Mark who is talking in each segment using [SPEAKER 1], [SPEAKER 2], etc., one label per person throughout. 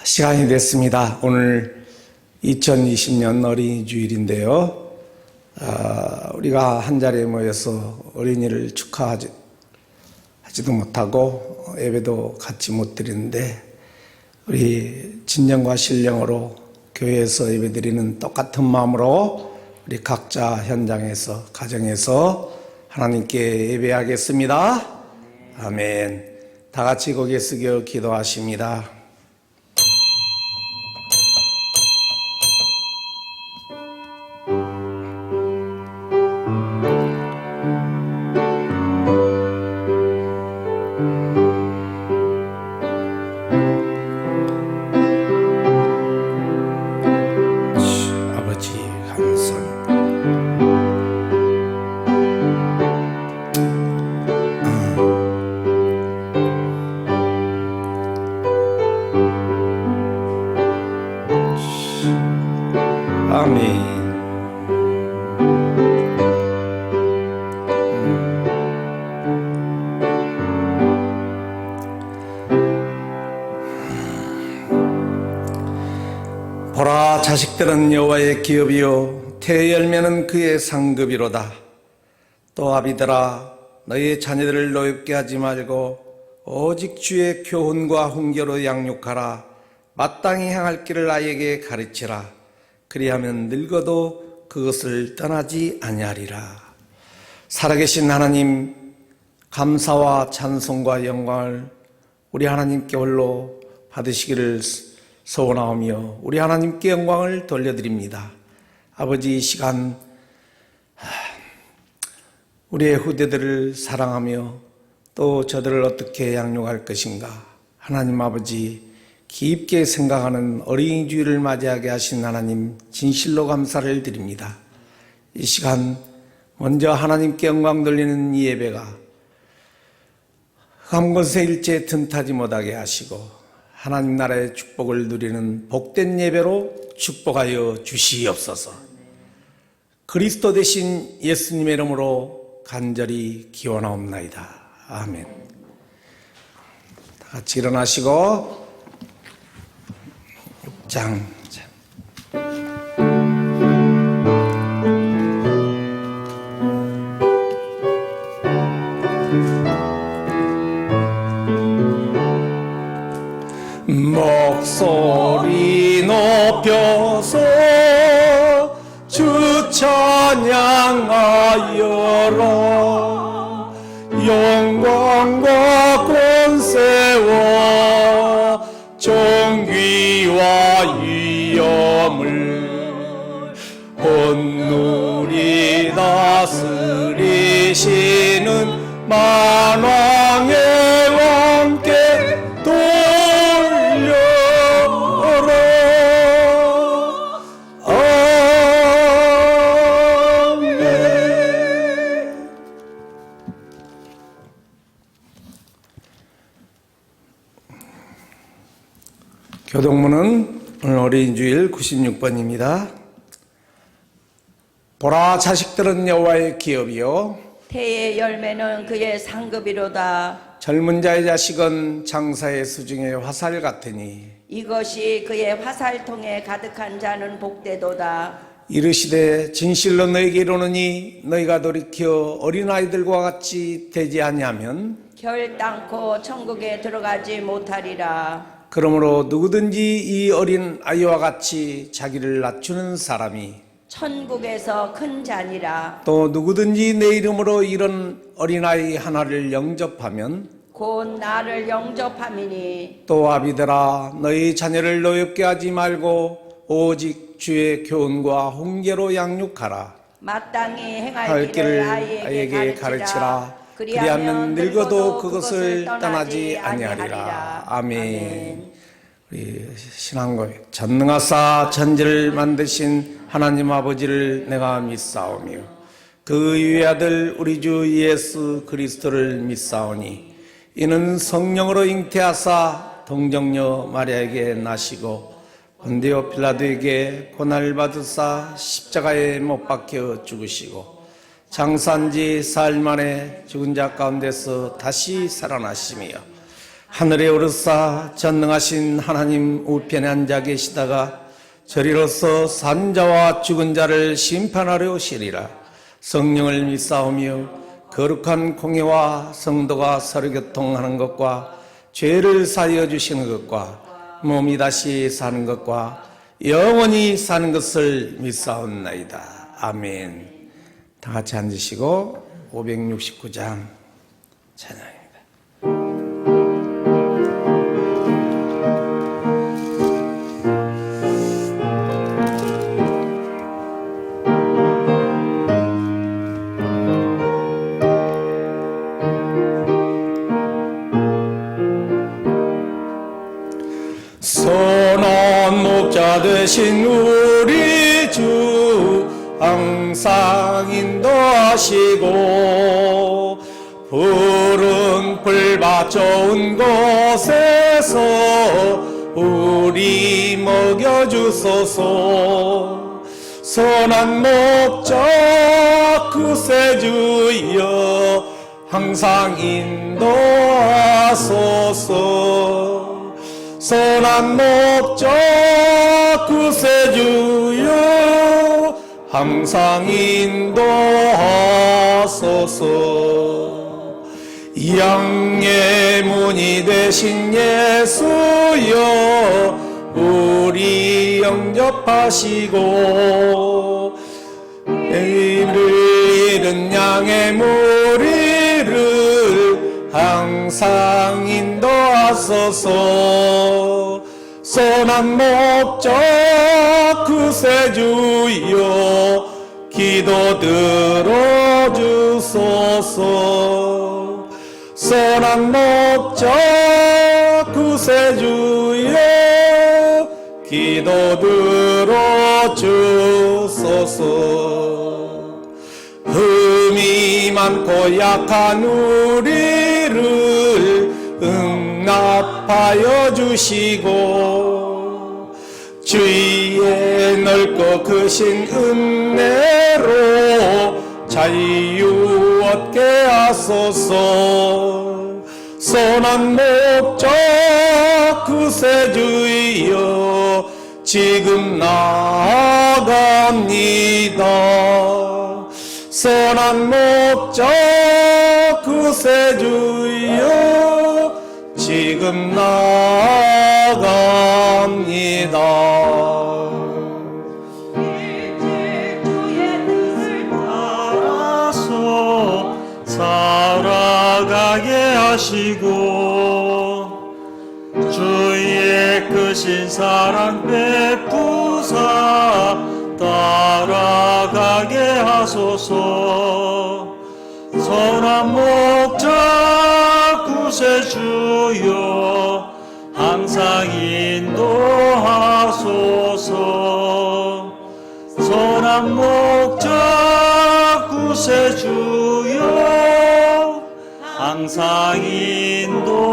[SPEAKER 1] 시간이 됐습니다. 오늘 2020년 어린이 주일인데요. 우리가 한자리에 모여서 어린이를 축하하지도 못하고 예배도 같이 못 드리는데, 우리 진정과 신령으로 교회에서 예배드리는 똑같은 마음으로 우리 각자 현장에서, 가정에서 하나님께 예배하겠습니다. 아멘. 다 같이 고개 숙여 기도하십니다. 아버지 감사합니다. 아멘. 보라, 자식들은 여호와의 기업이요 태의 열매는 그의 상급이로다. 또 아비들아, 너희의 자녀들을 노엽게 하지 말고 오직 주의 교훈과 훈계로 양육하라. 마땅히 행할 길을 아이에게 가르치라. 그리하면 늙어도 그것을 떠나지 아니하리라. 살아계신 하나님, 감사와 찬송과 영광을 우리 하나님께 홀로 받으시기를 소원하오며 우리 하나님께 영광을 돌려드립니다. 아버지, 이 시간 우리의 후대들을 사랑하며 또 저들을 어떻게 양육할 것인가, 하나님 아버지 깊게 생각하는 어린이 주일을 맞이하게 하신 하나님, 진실로 감사를 드립니다. 이 시간 먼저 하나님께 영광 돌리는 이 예배가 한 곳에 일제 틈타지 못하게 하시고 하나님 나라의 축복을 누리는 복된 예배로 축복하여 주시옵소서. 그리스도 되신 예수님의 이름으로 간절히 기원하옵나이다. 아멘. 다 같이 일어나시고 6장 목소리 높여서 주 찬양하여라. 영광과 권세와 존귀와 위엄을 온누리 다스리시는 만왕의 왕께 돌려라. 아멘. 교동문은 오늘 어린이주일 96번입니다. 보라, 자식들은 여호와의 기업이요
[SPEAKER 2] 태의 열매는 그의 상급이로다.
[SPEAKER 1] 젊은 자의 자식은 장사의 수중의 화살 같으니
[SPEAKER 2] 이것이 그의 화살통에 가득한 자는 복되도다.
[SPEAKER 1] 이르시되 진실로 너에게 이르노니 너희가 돌이켜 어린아이들과 같이 되지 아니하면
[SPEAKER 2] 결단코 천국에 들어가지 못하리라.
[SPEAKER 1] 그러므로 누구든지 이 어린 아이와 같이 자기를 낮추는 사람이
[SPEAKER 2] 천국에서 큰 자니라.
[SPEAKER 1] 또 누구든지 내 이름으로 이런 어린아이 하나를 영접하면
[SPEAKER 2] 곧 나를 영접함이니.
[SPEAKER 1] 또 아비들아, 너희 자녀를 노엽게 하지 말고 오직 주의 교훈과 훈계로 양육하라.
[SPEAKER 2] 마땅히 행할
[SPEAKER 1] 할
[SPEAKER 2] 길을
[SPEAKER 1] 길을
[SPEAKER 2] 아이에게
[SPEAKER 1] 아이에게 가르치라. 그리하면 늙어도 그것을 떠나지 아니하리라. 아멘. 우리 신앙고백. 전능하사 천지를 만드신 하나님 아버지를 내가 믿사오며 그 유의 아들 우리 주 예수 그리스도를 믿사오니 이는 성령으로 잉태하사 동정녀 마리아에게 나시고 본디오 필라도에게 고난을 받으사 십자가에 못 박혀 죽으시고 장사한 지 사흘 만에 죽은 자 가운데서 다시 살아나시며 하늘에 오르사 전능하신 하나님 우편에 앉아 계시다가 저리로서 산자와 죽은 자를 심판하려 오시리라. 성령을 믿사오며 거룩한 공예와 성도가 서로 교통하는 것과 죄를 사하여 주시는 것과 몸이 다시 사는 것과 영원히 사는 것을 믿사옵나이다. 아멘. 다 같이 앉으시고 569장 찬양입니다. 선한 목자 되신 우리 주 항상 인도하시고 푸른 풀밭 좋은 곳에서 우리 먹여주소서. 선한 목자 구세주여 항상 인도하소서. 선한 목자 구세주여 항상 인도하소서. 양의 문이 되신 예수여 우리 영접하시고 잃은 양의 무리를 항상 인도하소서. 선한 목자 구세주여 기도 들어주소서. 선한 목자 구세주여 기도 들어주소서. 흠이 많고 약한 우리를 응답하여 주시고 주의 넓고 크신 은혜로 자유 얻게 하소서. 선한 목자 구세주여 지금 나아갑니다. 선한 목자 구세주여 지금 나아갑니다.
[SPEAKER 3] 일찍 주의 뜻을 따라서 살아가게 하시고 주의 크신 사랑 베푸사 따라가게 하소서. 선한 목자 구세주여 항상 인도하소서. 선한 목자 구세주여 항상 인도하소서.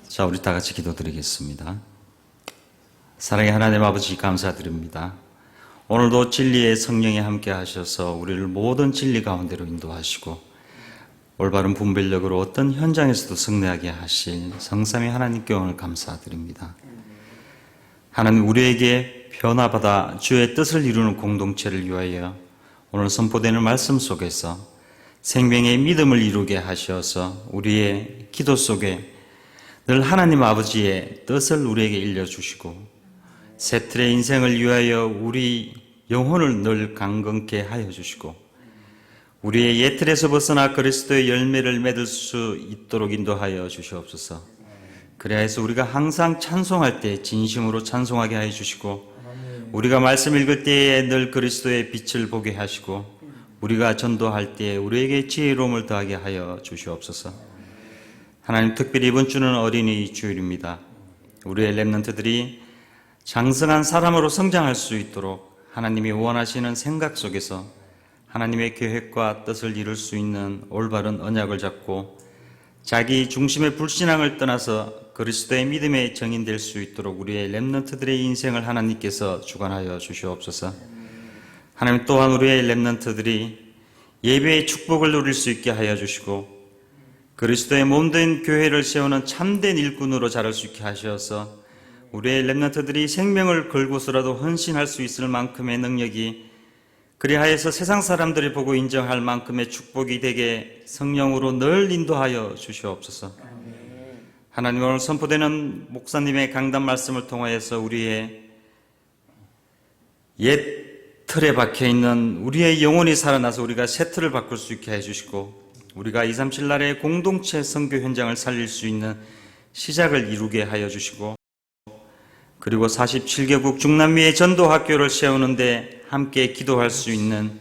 [SPEAKER 3] 자, 우리 다 같이 기도드리겠습니다. 사랑의 하나님 아버지 감사드립니다. 오늘도 진리의 성령이 함께 하셔서 우리를 모든 진리 가운데로 인도하시고 올바른 분별력으로 어떤 현장에서도 승리하게 하실 성삼위 하나님께 오늘 감사드립니다. 하나님, 우리에게 변화받아 주의 뜻을 이루는 공동체를 위하여 오늘 선포되는 말씀 속에서 생명의 믿음을 이루게 하셔서 우리의 기도 속에 늘 하나님 아버지의 뜻을 우리에게 일려주시고 새 틀의 인생을 위하여 우리 영혼을 늘 강건케 하여 주시고 우리의 옛 틀에서 벗어나 그리스도의 열매를 맺을 수 있도록 인도하여 주시옵소서. 그래서 우리가 항상 찬송할 때 진심으로 찬송하게 하여 주시고 우리가 말씀 읽을 때에 늘 그리스도의 빛을 보게 하시고 우리가 전도할 때에 우리에게 지혜로움을 더하게 하여 주시옵소서. 하나님, 특별히 이번 주는 어린이 주일입니다. 우리의 렘넌트들이 장성한 사람으로 성장할 수 있도록 하나님이 원하시는 생각 속에서 하나님의 계획과 뜻을 이룰 수 있는 올바른 언약을 잡고 자기 중심의 불신앙을 떠나서 그리스도의 믿음의 정인 될 수 있도록 우리의 렘넌트들의 인생을 하나님께서 주관하여 주시옵소서. 하나님 또한 우리의 렘넌트들이 예배의 축복을 누릴 수 있게 하여 주시고 그리스도의 몸된 교회를 세우는 참된 일꾼으로 자랄 수 있게 하셔서 우리의 렘넌트들이 생명을 걸고서라도 헌신할 수 있을 만큼의 능력이 그리하여서 세상 사람들이 보고 인정할 만큼의 축복이 되게 성령으로 늘 인도하여 주시옵소서. 하나님, 오늘 선포되는 목사님의 강단 말씀을 통하여서 우리의 옛 틀에 박혀있는 우리의 영혼이 살아나서 우리가 새 틀을 바꿀 수 있게 해주시고 우리가 237 날의 공동체 선교 현장을 살릴 수 있는 시작을 이루게 하여 주시고 그리고 47개국 중남미의 전도학교를 세우는데 함께 기도할 수 있는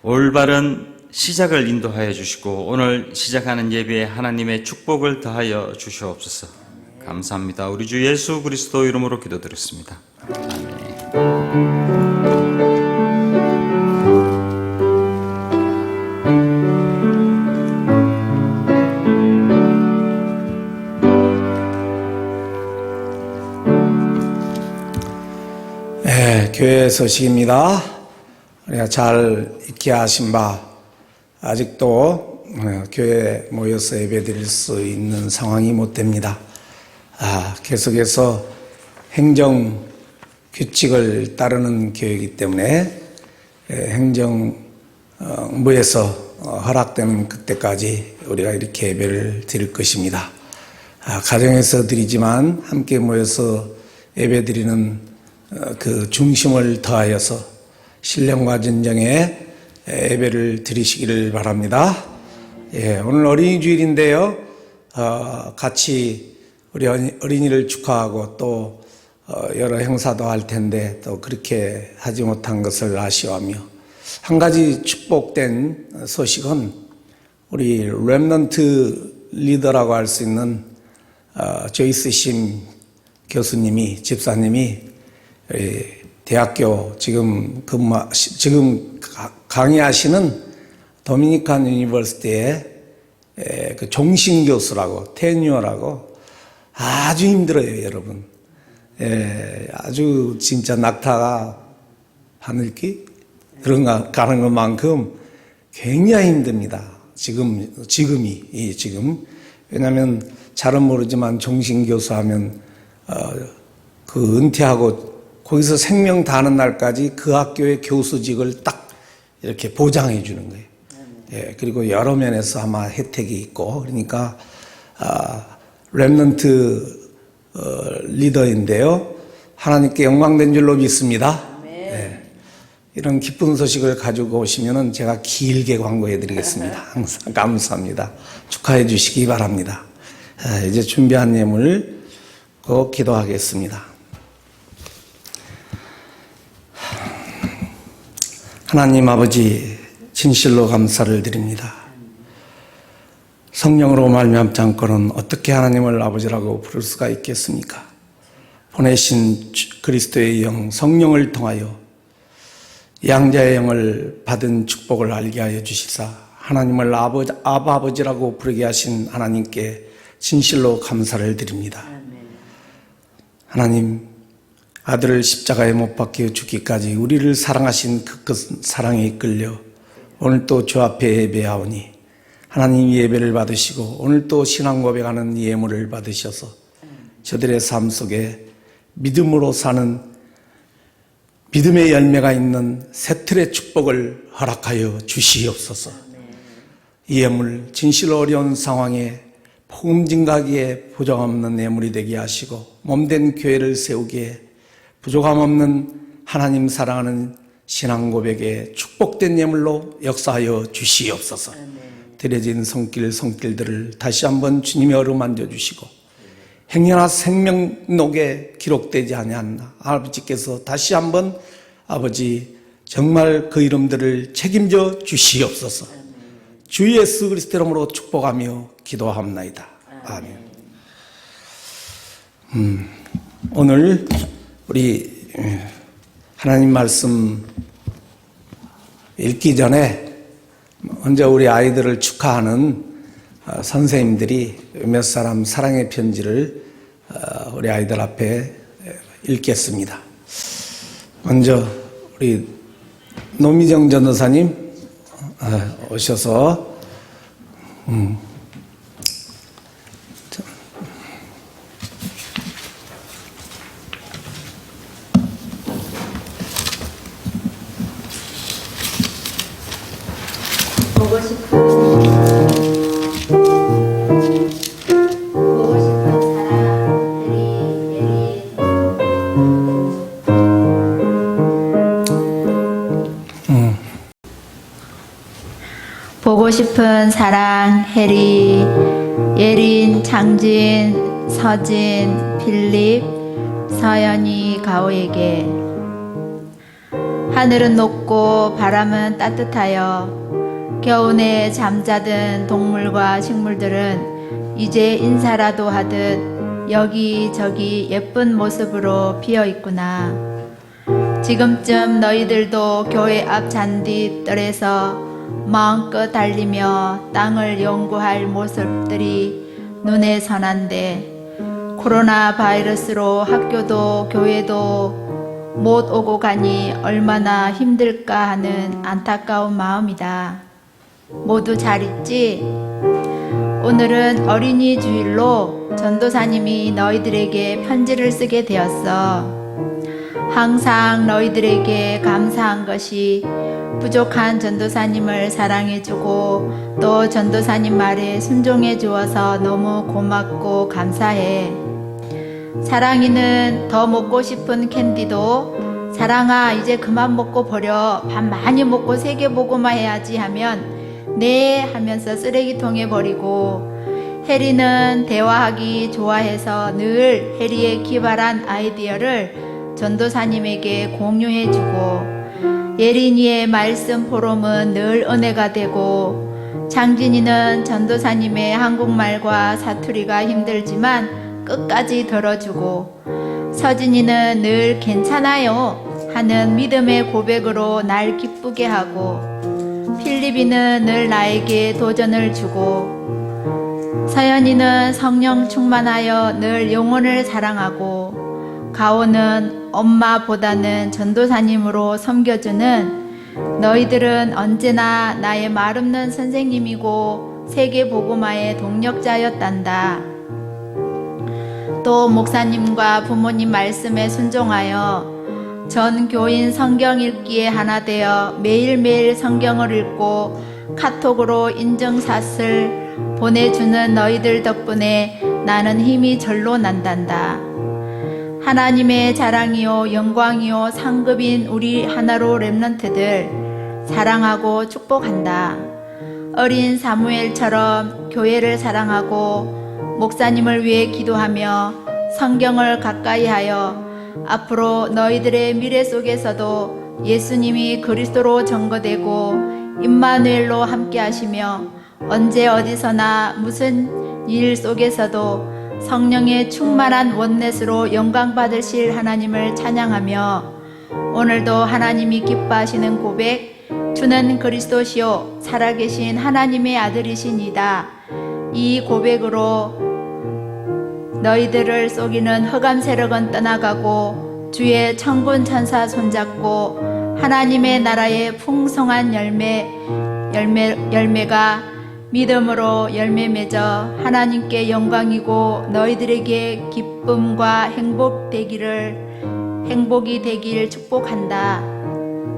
[SPEAKER 3] 올바른 시작을 인도하여 주시고 오늘 시작하는 예배에 하나님의 축복을 더하여 주시옵소서. 감사합니다. 우리 주 예수 그리스도 이름으로 기도드렸습니다.
[SPEAKER 1] 교회 소식입니다. 우리가 잘 익히 아신 바 아직도 교회에 모여서 예배드릴 수 있는 상황이 못 됩니다. 계속해서 행정 규칙을 따르는 교회이기 때문에 행정부에서 허락되는 그때까지 우리가 이렇게 예배를 드릴 것입니다. 가정에서 드리지만 함께 모여서 예배 드리는 그 중심을 더하여서 신령과 진정의 예배를 드리시기를 바랍니다. 오늘 어린이 주일인데요. 같이 우리 어린이를 축하하고 또 여러 행사도 할 텐데 또 그렇게 하지 못한 것을 아쉬워하며 한 가지 축복된 소식은 우리 렘넌트 리더라고 할 수 있는 조이스 심 교수님이 집사님이 대학교 지금 강의하시는 도미니칸 유니버시티의 그 종신 교수라고 테뉴어라고 아주 힘들어요, 여러분. 아주 진짜 낙타가 하늘길 그런 가는 것만큼 굉장히 힘듭니다. 지금이 왜냐하면 잘은 모르지만 종신 교수 하면 그 은퇴하고 거기서 생명 다하는 날까지 그 학교의 교수직을 딱 이렇게 보장해 주는 거예요. 그리고 여러 면에서 아마 혜택이 있고 그러니까 렘넌트 리더인데요. 하나님께 영광된 줄로 믿습니다. 이런 기쁜 소식을 가지고 오시면은 제가 길게 광고해 드리겠습니다. 항상 감사합니다. 축하해 주시기 바랍니다. 이제 준비한 예물 꼭 기도하겠습니다. 하나님 아버지 진실로 감사를 드립니다. 성령으로 말미암지 않고는 어떻게 하나님을 아버지라고 부를 수가 있겠습니까? 보내신 그리스도의 영 성령을 통하여 양자의 영을 받은 축복을 알게 하여 주시사 하나님을 아버지라고 부르게 하신 하나님께 진실로 감사를 드립니다. 하나님, 아들을 십자가에 못 박혀 죽기까지 우리를 사랑하신 그 사랑에 이끌려 오늘 또 주 앞에 예배하오니 하나님 예배를 받으시고 오늘 또 신앙 고백하는 예물을 받으셔서 저들의 삶 속에 믿음으로 사는 믿음의 열매가 있는 새 틀의 축복을 허락하여 주시옵소서. 이 예물 진실로 어려운 상황에 복음 증가하기에 부족함 없는 예물이 되게 하시고 몸된 교회를 세우기에 부족함 없는 하나님 사랑하는 신앙 고백에 축복된 예물로 역사하여 주시옵소서. 드려진 손길들을 다시 한번 주님의 어루만져 주시고 행여나 생명록에 기록되지 아니하나 아버지께서 다시 한번 아버지 정말 그 이름들을 책임져 주시옵소서. 주 예수 그리스도 이름으로 축복하며 기도합나이다. 아멘. 오늘 우리 하나님 말씀 읽기 전에 먼저 우리 아이들을 축하하는 선생님들이 몇 사람 사랑의 편지를 우리 아이들 앞에 읽겠습니다. 먼저 우리 노미정 전도사님 오셔서
[SPEAKER 4] 보고 싶은 보고 싶은 사랑 해리, 예린, 장진, 서진, 필립, 서연이, 가오에게. 하늘은 높고 바람은 따뜻하여 겨우내 잠자던 동물과 식물들은 이제 인사라도 하듯 여기저기 예쁜 모습으로 피어 있구나. 지금쯤 너희들도 교회 앞 잔디뜰에서 마음껏 달리며 땅을 연구할 모습들이 눈에 선한데 코로나 바이러스로 학교도 교회도 못 오고 가니 얼마나 힘들까 하는 안타까운 마음이다. 모두 잘 있지? 오늘은 어린이 주일로 전도사님이 너희들에게 편지를 쓰게 되었어. 항상 너희들에게 감사한 것이 부족한 전도사님을 사랑해주고 또 전도사님 말에 순종해 주어서 너무 고맙고 감사해. 사랑이는 더 먹고 싶은 캔디도 사랑아 이제 그만 먹고 버려. 밥 많이 먹고 세계 복음화 해야지 하면 네 하면서 쓰레기통에 버리고, 해리는 대화하기 좋아해서 늘 해리의 기발한 아이디어를 전도사님에게 공유해주고, 예린이의 말씀 포럼은 늘 은혜가 되고, 장진이는 전도사님의 한국말과 사투리가 힘들지만 끝까지 들어주고, 서진이는 늘 괜찮아요 하는 믿음의 고백으로 날 기쁘게 하고, 필립이는 늘 나에게 도전을 주고, 서연이는 성령 충만하여 늘 영혼을 사랑하고, 가오는 엄마보다는 전도사님으로 섬겨주는 너희들은 언제나 나의 말없는 선생님이고 세계 복음화의 동력자였단다. 또 목사님과 부모님 말씀에 순종하여 전 교인 성경 읽기에 하나 되어 매일매일 성경을 읽고 카톡으로 인증샷을 보내주는 너희들 덕분에 나는 힘이 절로 난단다. 하나님의 자랑이요 영광이요 상급인 우리 하나로 렘넌트들 사랑하고 축복한다. 어린 사무엘처럼 교회를 사랑하고 목사님을 위해 기도하며 성경을 가까이 하여 앞으로 너희들의 미래 속에서도 예수님이 그리스도로 증거되고 임마누엘로 함께 하시며 언제 어디서나 무슨 일 속에서도 성령의 충만한 원넷으로 영광 받으실 하나님을 찬양하며, 오늘도 하나님이 기뻐하시는 고백, 주는 그리스도시요 살아계신 하나님의 아들이시니다. 이 고백으로 너희들을 속이는 흑암 세력은 떠나가고 주의 천군 천사 손잡고 하나님의 나라의 풍성한 열매가 믿음으로 열매 맺어 하나님께 영광이고 너희들에게 기쁨과 행복이 되길 축복한다.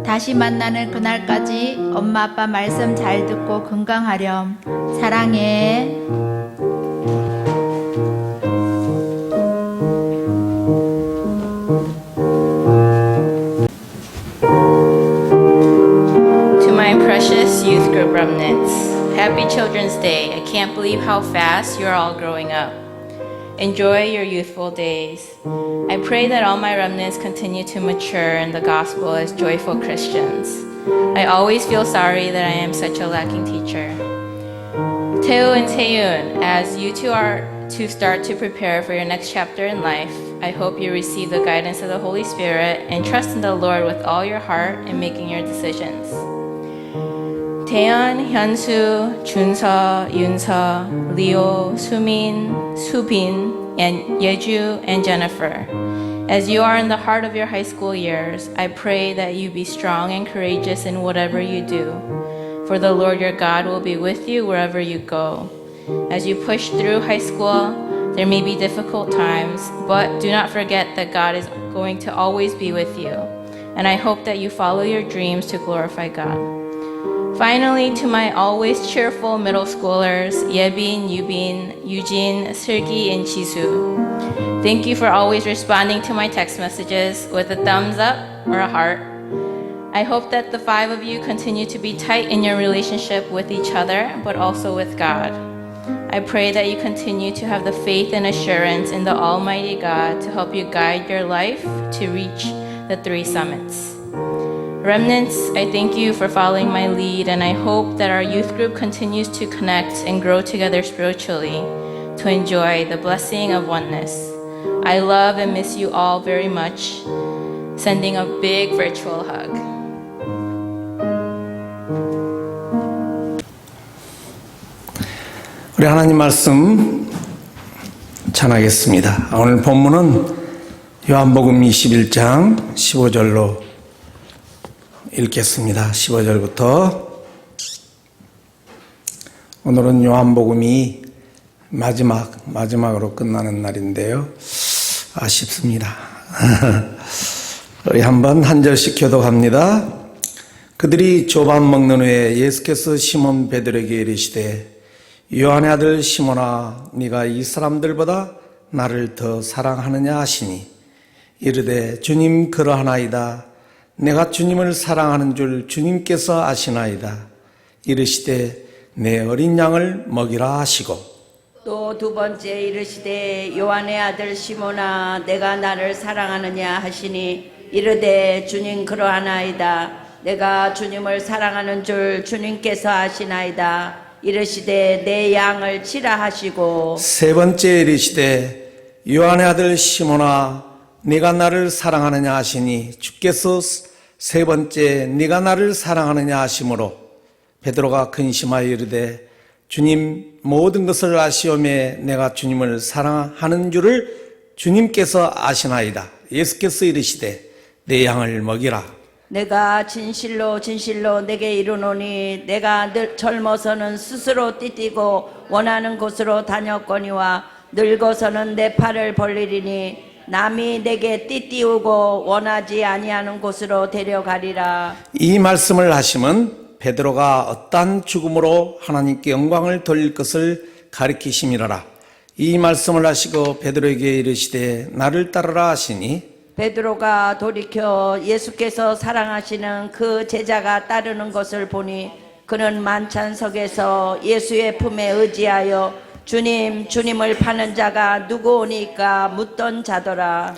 [SPEAKER 4] 다시 만나는 그날까지 엄마 아빠 말씀 잘 듣고 건강하렴. 사랑해.
[SPEAKER 5] To my precious youth group remnants, Happy Children's Day. I can't believe how fast you're all growing up. Enjoy your youthful days. I pray that all my remnants continue to mature in the gospel as joyful Christians. I always feel sorry that I am such a lacking teacher. Teo and Taeyun, as you two are to start to prepare for your next chapter in life, I hope you receive the guidance of the Holy Spirit and trust in the Lord with all your heart in making your decisions. 태연, 현수, 준서, 윤서, Leo, Sumin, Subin, and Yeju and Jennifer. As you are in the heart of your high school years, I pray that you be strong and courageous in whatever you do. For the Lord your God will be with you wherever you go. As you push through high school, there may be difficult times, but do not forget that God is going to always be with you. And I hope that you follow your dreams to glorify God. Finally, to my always cheerful middle schoolers, Yebin, Yubin, Eugene, Sergi, and Chisu. Thank you for always responding to my text messages with a thumbs up or a heart. I hope that the 5 of you continue to be tight in your relationship with each other, but also with God. I pray that you continue to have the faith and assurance in the Almighty God to help you guide your life to reach the 3 summits. Remnants, I thank you for following my lead, and I hope that our youth group continues to connect and grow together spiritually to enjoy the blessing of oneness. I love and miss you all very much. Sending a big virtual hug.
[SPEAKER 1] 우리 하나님 말씀 전하겠습니다. 오늘 본문은 요한복음 21장 15절로 읽겠습니다. 15절부터. 오늘은 요한복음이 마지막으로 끝나는 날인데요. 아쉽습니다. 우리 한번 한 절씩 교독합니다. 그들이 조밥 먹는 후에 예수께서 시몬 베드로에게 이르시되 요한의 아들 시몬아 네가 이 사람들보다 나를 더 사랑하느냐 하시니 이르되 주님 그러하나이다. 내가 주님을 사랑하는 줄 주님께서 아시나이다. 이르시되 내 어린 양을 먹이라 하시고
[SPEAKER 2] 또 2번째 이르시되 요한의 아들 시몬아 내가 나를 사랑하느냐 하시니 이르되 주님 그러하나이다. 내가 주님을 사랑하는 줄 주님께서 아시나이다. 이르시되 내 양을 치라 하시고
[SPEAKER 1] 3번째 이르시되 요한의 아들 시몬아 네가 나를 사랑하느냐 하시니 주께서 3번째 네가 나를 사랑하느냐 하시므로 베드로가 근심하여 이르되 주님 모든 것을 아시오매 내가 주님을 사랑하는 줄을 주님께서 아시나이다. 예수께서 이르시되 내 양을 먹이라.
[SPEAKER 2] 내가 진실로 진실로 내게 이르노니 내가 늘 젊어서는 스스로 띠띠고 원하는 곳으로 다녔거니와 늙어서는 내 팔을 벌리리니 남이 내게 띠띠우고 원하지 아니하는 곳으로 데려가리라.
[SPEAKER 1] 이 말씀을 하시면 베드로가 어떠한 죽음으로 하나님께 영광을 돌릴 것을 가리키심이로라. 이 말씀을 하시고 베드로에게 이르시되 나를 따르라 하시니
[SPEAKER 2] 베드로가 돌이켜 예수께서 사랑하시는 그 제자가 따르는 것을 보니 그는 만찬석에서 예수의 품에 의지하여 주님을 파는 자가 누구오니까 묻던 자더라.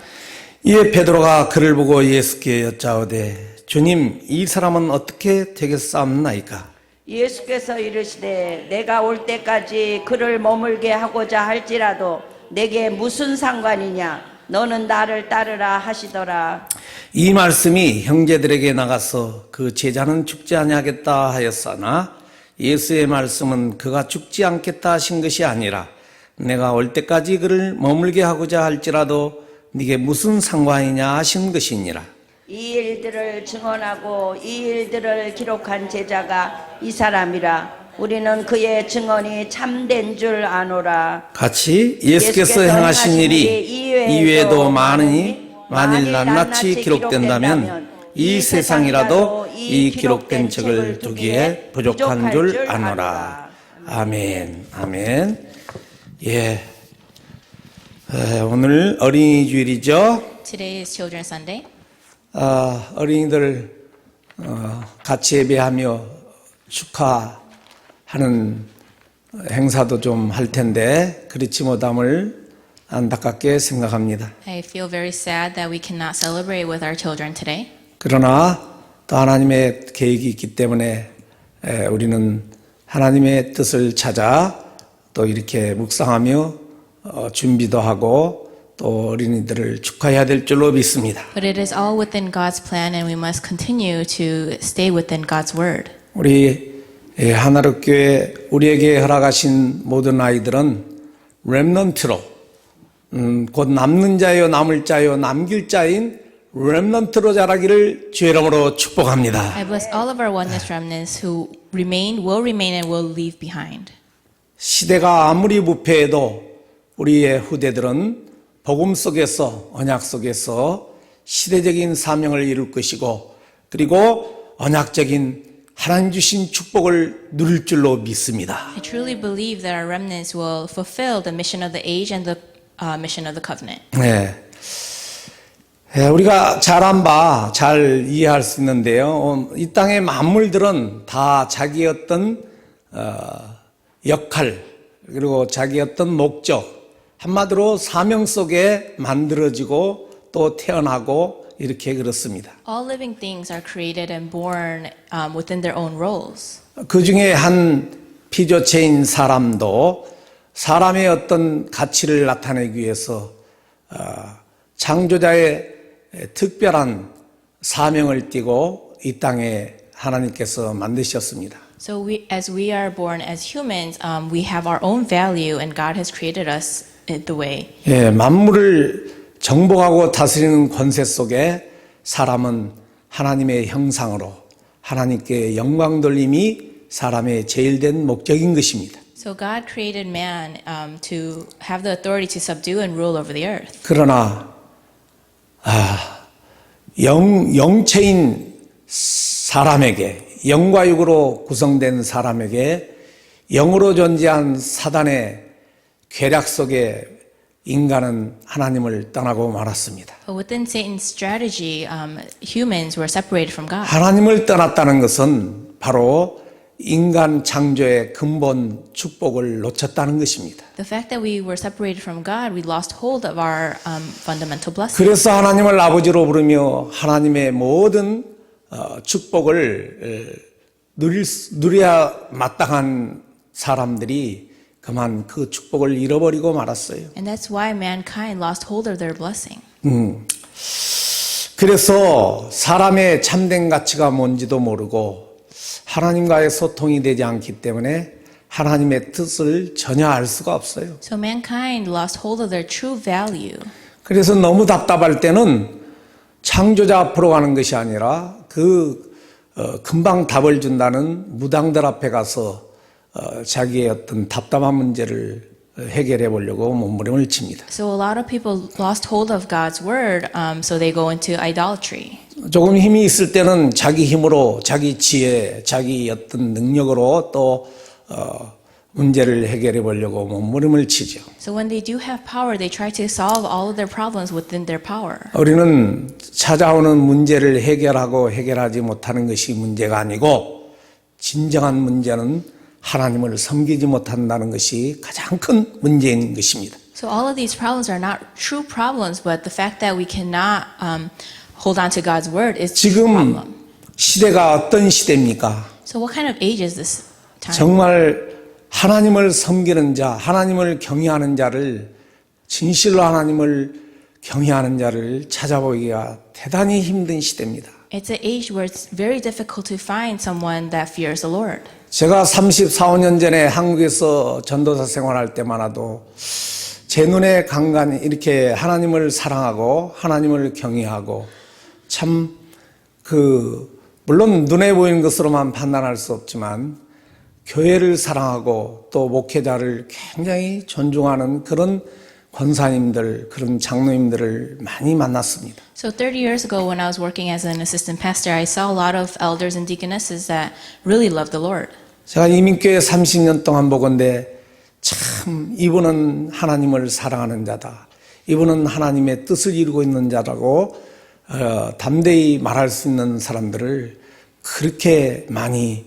[SPEAKER 1] 이에 베드로가 그를 보고 예수께 여짜오되 주님 이 사람은 어떻게 되겠사옵나이까?
[SPEAKER 2] 예수께서 이르시되 내가 올 때까지 그를 머물게 하고자 할지라도 내게 무슨 상관이냐? 너는 나를 따르라 하시더라.
[SPEAKER 1] 이 말씀이 형제들에게 나가서 그 제자는 죽지 아니하겠다 하였으나 예수의 말씀은 그가 죽지 않겠다 하신 것이 아니라 내가 올 때까지 그를 머물게 하고자 할지라도 네게 무슨 상관이냐 하신 것이니라.
[SPEAKER 2] 이 일들을 증언하고 이 일들을 기록한 제자가 이 사람이라. 우리는 그의 증언이 참된 줄 아노라.
[SPEAKER 1] 같이 예수께서 행하신 일이 이외에도 많으니 만일 낱낱이 기록된다면 이 세상이라도 이 기록된 책을 두기에 부족한 줄 아노라. 아멘. 아멘. 예. 오늘 어린이 주일이죠.
[SPEAKER 5] Today is Children's Sunday.
[SPEAKER 1] 어린이들 같이 예배하며 축하하는 행사도 좀 할 텐데 그렇지 못함을 안타깝게 생각합니다.
[SPEAKER 5] I feel very sad that we cannot celebrate with our children today.
[SPEAKER 1] 그러나 또 하나님의 계획이 있기 때문에 우리는 하나님의 뜻을 찾아 또 이렇게 묵상하며 준비도 하고 또 어린이들을 축하해야 될 줄로 믿습니다.
[SPEAKER 5] But it is all within God's plan and we must continue to stay within God's word.
[SPEAKER 1] 우리 하나로교회 우리에게 허락하신 모든 아이들은 렘넌트로 곧 남는 자요 남을 자요 남길 자인 렘넌트로 자라기를 주의 이름으로 축복합니다.
[SPEAKER 5] I bless all of our oneness remnants who will remain, and will leave behind.
[SPEAKER 1] 시대가 아무리 부패해도 우리의 후대들은 복음 속에서 언약 속에서 시대적인 사명을 이룰 것이고 그리고 언약적인 하나님 주신 축복을 누릴 줄로 믿습니다.
[SPEAKER 5] I truly believe that our remnants will fulfill the mission of the age and the mission of the covenant.
[SPEAKER 1] 네. 우리가 잘한 바 잘 이해할 수 있는데요. 이 땅의 만물들은 다 자기의 어떤 역할 그리고 자기의 어떤 목적 한마디로 사명 속에 만들어지고 또 태어나고 이렇게 그렇습니다.
[SPEAKER 5] All living things are created and born within their own roles.
[SPEAKER 1] 그 중에 한 피조체인 사람도 사람의 어떤 가치를 나타내기 위해서 창조자의 특별한 사명을 띠고 이 땅에 하나님께서 만드셨습니다.
[SPEAKER 5] So as we are born as humans, we have our own value, and God has created us in the way.
[SPEAKER 1] 예, 만물을 정복하고 다스리는 권세 속에 사람은 하나님의 형상으로 하나님께 영광 돌림이 사람의 제일 된 목적인 것입니다.
[SPEAKER 5] So God created man to have the authority to subdue and rule over the earth.
[SPEAKER 1] 그러나 영체인 사람에게 영과 육으로 구성된 사람에게 영으로 존재한 사단의 괴략 속에 인간은 하나님을 떠나고 말았습니다.
[SPEAKER 5] But within Satan's strategy, humans were separated from God.
[SPEAKER 1] 하나님을 떠났다는 것은 바로 인간 창조의 근본 축복을 놓쳤다는 것입니다.
[SPEAKER 5] The fact that we were separated from God, we lost hold of our fundamental blessing.
[SPEAKER 1] 그래서 하나님을 아버지로 부르며 하나님의 모든 축복을 누려야 마땅한 사람들이 그만 그 축복을 잃어버리고 말았어요.
[SPEAKER 5] And that's why mankind lost hold of their blessing.
[SPEAKER 1] 그래서 사람의 참된 가치가 뭔지도 모르고 하나님과의 소통이 되지 않기 때문에 하나님의 뜻을 전혀 알 수가 없어요.
[SPEAKER 5] So mankind lost hold of their true value.
[SPEAKER 1] 그래서 너무 답답할 때는 창조자 앞으로 가는 것이 아니라 금방 답을 준다는 무당들 앞에 가서 자기의 어떤 답답한 문제를 해결해 보려고 몸부림을 칩니다.
[SPEAKER 5] So a lot of people lost hold of God's word, so they go into idolatry.
[SPEAKER 1] 조금 힘이 있을 때는 자기 힘으로, 자기 지혜, 자기 어떤 능력으로 또 문제를 해결해 보려고 몸부림을 치죠.
[SPEAKER 5] So when they do have power, they try to solve all of their problems within their power.
[SPEAKER 1] 우리는 찾아오는 문제를 해결하고 해결하지 못하는 것이 문제가 아니고 진정한 문제는 하나님을 섬기지 못한다는 것이 가장 큰 문제인 것입니다.
[SPEAKER 5] So all of these problems are not true problems, but the fact that we cannot hold on to God's word is the problem.
[SPEAKER 1] 지금 시대가 어떤 시대입니까?
[SPEAKER 5] So what kind of age is this time?
[SPEAKER 1] 정말 하나님을 섬기는 자, 하나님을 경외하는 자를 진실로 하나님을 경외하는 자를 찾아보기가 대단히 힘든 시대입니다.
[SPEAKER 5] It's an age where it's very difficult to find someone that fears the Lord.
[SPEAKER 1] 제가 34~5년 전에 한국에서 전도사 생활할 때만도 제 눈에 간간히 이렇게 하나님을 사랑하고 하나님을 경외하고 참 물론 눈에 보이는 것으로만 판단할 수 없지만 교회를 사랑하고 또 목회자를 굉장히 존중하는 그런 권사님들, 그런 장로님들을 많이 만났습니다.
[SPEAKER 5] So 30 years ago when I was working as an assistant pastor, I saw a lot of elders and deaconesses that really loved the Lord.
[SPEAKER 1] 제가 이민교회 30년 동안 보건대 참 이분은 하나님을 사랑하는 자다. 이분은 하나님의 뜻을 이루고 있는 자라고 담대히 말할 수 있는 사람들을 그렇게 많이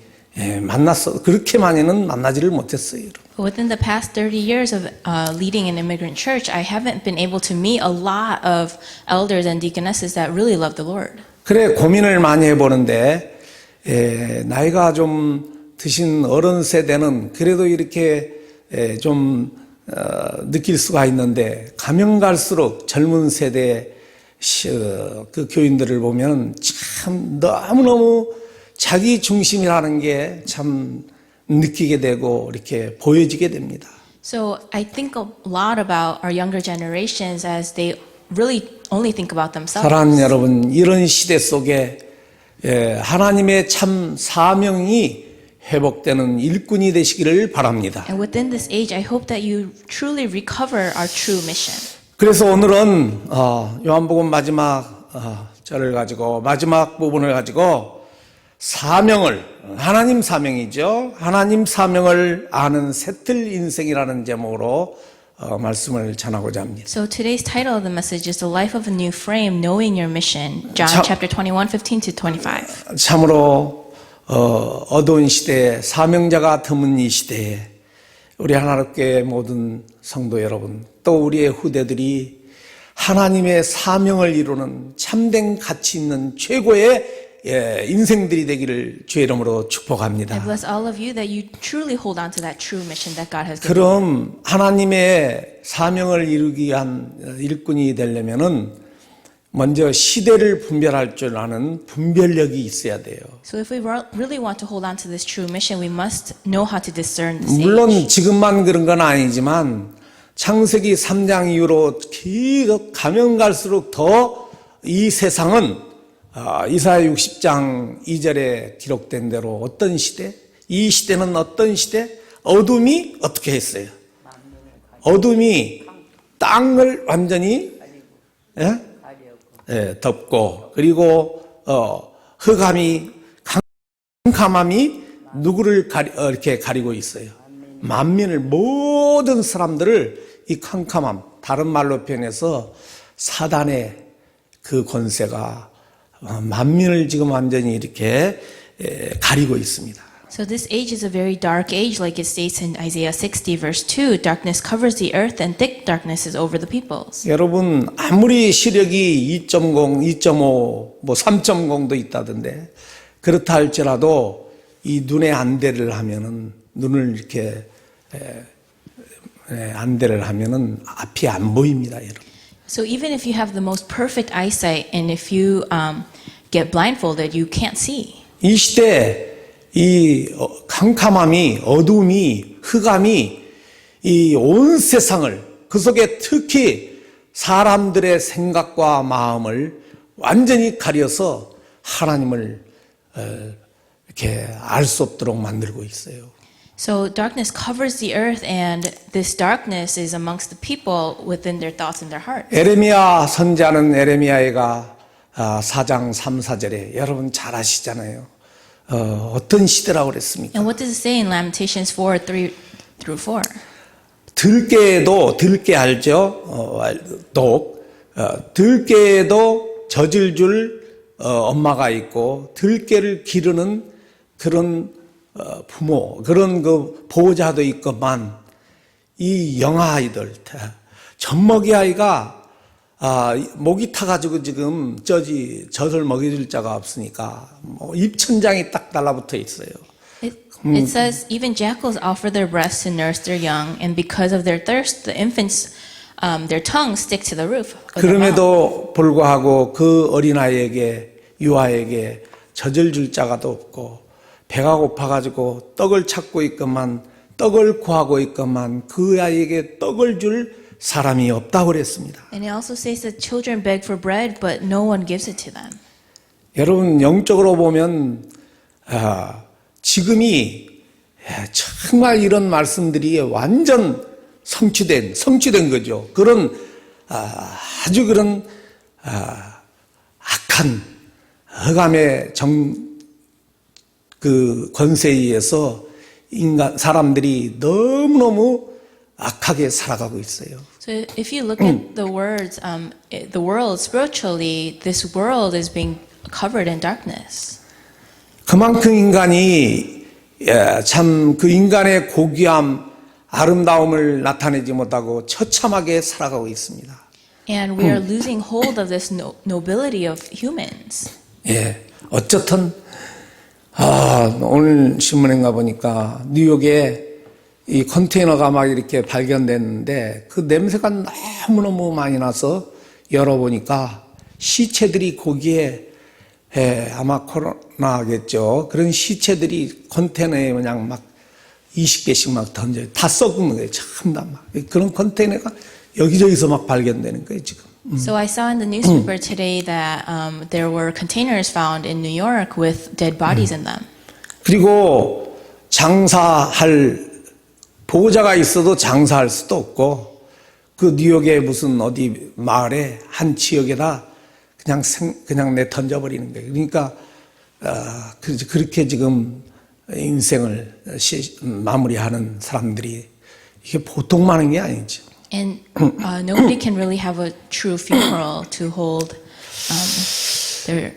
[SPEAKER 1] 그렇게 많이는 만나지를 못했어요.
[SPEAKER 5] Within the past 30 years of leading an immigrant church, I haven't been able to meet a lot of elders and deaconesses that really love the Lord.
[SPEAKER 1] 그래 고민을 많이 해보는데 나이가 좀 드신 어른 세대는 그래도 이렇게 좀 느낄 수가 있는데 가면 갈수록 젊은 세대의 그 교인들을 보면 참 너무너무 자기 중심이라는 게 참 느끼게 되고 이렇게 보여지게 됩니다.
[SPEAKER 5] So I think a lot about our younger generations as they really only think about themselves.
[SPEAKER 1] 사랑하는 여러분, 이런 시대 속에 하나님의 참 사명이 회복되는 일꾼이 되시기를 바랍니다.
[SPEAKER 5] And within this age, I hope that you truly recover our true mission.
[SPEAKER 1] 그래서 오늘은 요한복음 마지막 절을 가지고 마지막 부분을 가지고 사명을 하나님 사명이죠. 하나님 사명을 아는 새틀 인생이라는 제목으로 말씀을 전하고자 합니다.
[SPEAKER 5] So today's title of the message is The Life of a New Frame, Knowing Your Mission, John chapter 21, 15 to 25.
[SPEAKER 1] 참으로 어두운 시대에 사명자가 드문 이 시대에 우리 하나님께 모든 성도 여러분 또 우리의 후대들이 하나님의 사명을 이루는 참된 가치 있는 최고의 인생들이 되기를 주의 이름으로
[SPEAKER 5] I
[SPEAKER 1] 축복합니다.
[SPEAKER 5] bless all of you that you truly hold on to that true mission that God has given you.
[SPEAKER 1] 그럼 하나님의 사명을 이루기 위한 일꾼이 되려면은 먼저 시대를 분별할 줄 아는 분별력이 있어야 돼요.
[SPEAKER 5] So if we really want to hold on to this true mission, we must know how to discern this
[SPEAKER 1] 물론
[SPEAKER 5] age.
[SPEAKER 1] 지금만 그런 건 아니지만 창세기 3장 이후로 계속 가면 갈수록 더 이 세상은 이사야 60장 2절에 기록된 대로 어떤 시대? 이 시대는 어떤 시대? 어둠이 어떻게 했어요? 어둠이 땅을 완전히 덮고 그리고 흑암이 캄캄함이 누구를 이렇게 가리고 있어요. 만민을 모든 사람들을 이 캄캄함 다른 말로 표현해서 사단의 그 권세가 만민을 지금 완전히 이렇게 가리고 있습니다.
[SPEAKER 5] So this age is a very dark age, like it states in Isaiah 60 verse 2. Darkness covers the earth and thick darkness is over the peoples.
[SPEAKER 1] 여러분 아무리 시력이 2.0, 2.5, 뭐 3.0도 있다던데 그렇다 할지라도 이 눈에 안대를 하면은 눈을 이렇게 안대를 하면은 앞이 안 보입니다, 여러분.
[SPEAKER 5] So even if you have the most perfect eyesight and if you get blindfolded, you can't see.
[SPEAKER 1] 이 시대에 이 캄캄함이 어둠이 흑암이 이 온 세상을 그 속에 특히 사람들의 생각과 마음을 완전히 가려서 하나님을 이렇게 알 수 없도록 만들고 있어요.
[SPEAKER 5] So darkness covers the earth and this darkness is amongst the people within their thoughts and their hearts.
[SPEAKER 1] 에레미야 선지자는 에레미야가 4장 3, 4절에 여러분 잘 아시잖아요. 어떤 시대라고 그랬습니까?
[SPEAKER 5] And what does it say in Lamentations 4, 3 through 4?
[SPEAKER 1] 들깨 알죠? 독. 들깨에도 젖을 줄 엄마가 있고 들깨를 기르는 그런 부모, 그런 그 보호자도 있건만 이 영아아이들, 젖먹이 아이가 목이 타가지고 지금 젖을 먹여줄 자가 없으니까 입천장이 딱 달라붙어 있어요.
[SPEAKER 5] It says, even jackals offer their breasts to nurse their young, and because of their thirst, the infants, their tongues stick to the roof. of their mouth.
[SPEAKER 1] 그럼에도 불구하고 그 어린아이에게 유아에게 젖을 줄 자가 도 없고 배가 고파가지고 떡을 찾고 있건만 떡을 구하고 있건만 그 아이에게 떡을 줄 사람이 없다고 그랬습니다.
[SPEAKER 5] And it also says that children beg for bread, but no one gives it to them.
[SPEAKER 1] 여러분 영적으로 보면 지금이 정말 이런 말씀들이 완전 성취된 거죠. 그런 아주 그런 악한 흑암의 그 권세에 의해서 사람들이 너무너무 악하게 살아가고 있어요.
[SPEAKER 5] So if you look at the words, the world spiritually, this world is being covered in darkness.
[SPEAKER 1] 그만큼 인간이 참 그 인간의 고귀함, 아름다움을 나타내지 못하고 처참하게 살아가고 있습니다.
[SPEAKER 5] And we are losing hold of this nobility of humans.
[SPEAKER 1] 어쨌든 오늘 신문에 가보니까 뉴욕에 이 컨테이너가 막 이렇게 발견됐는데 그 냄새가 너무너무 많이 나서 열어보니까 시체들이 거기에 아마 코로나겠죠. 그런 시체들이 컨테이너에 그냥 막 20개씩 막 던져요. 다 썩는 거예요. 참다 막. 그런 컨테이너가 여기저기서 막 발견되는 거예요, 지금.
[SPEAKER 5] So I saw in the newspaper today that there were containers found in New York with dead bodies in them.
[SPEAKER 1] 그리고 장사할 보호자가 있어도 장사할 수도 없고 그 뉴욕의 무슨 어디 마을에 한 지역에다 그냥 내 던져버리는 거예요. 그러니까 그렇게 지금 인생을 마무리하는 사람들이 이게 보통 많은 게 아니죠.
[SPEAKER 5] And nobody can really have a true funeral to hold their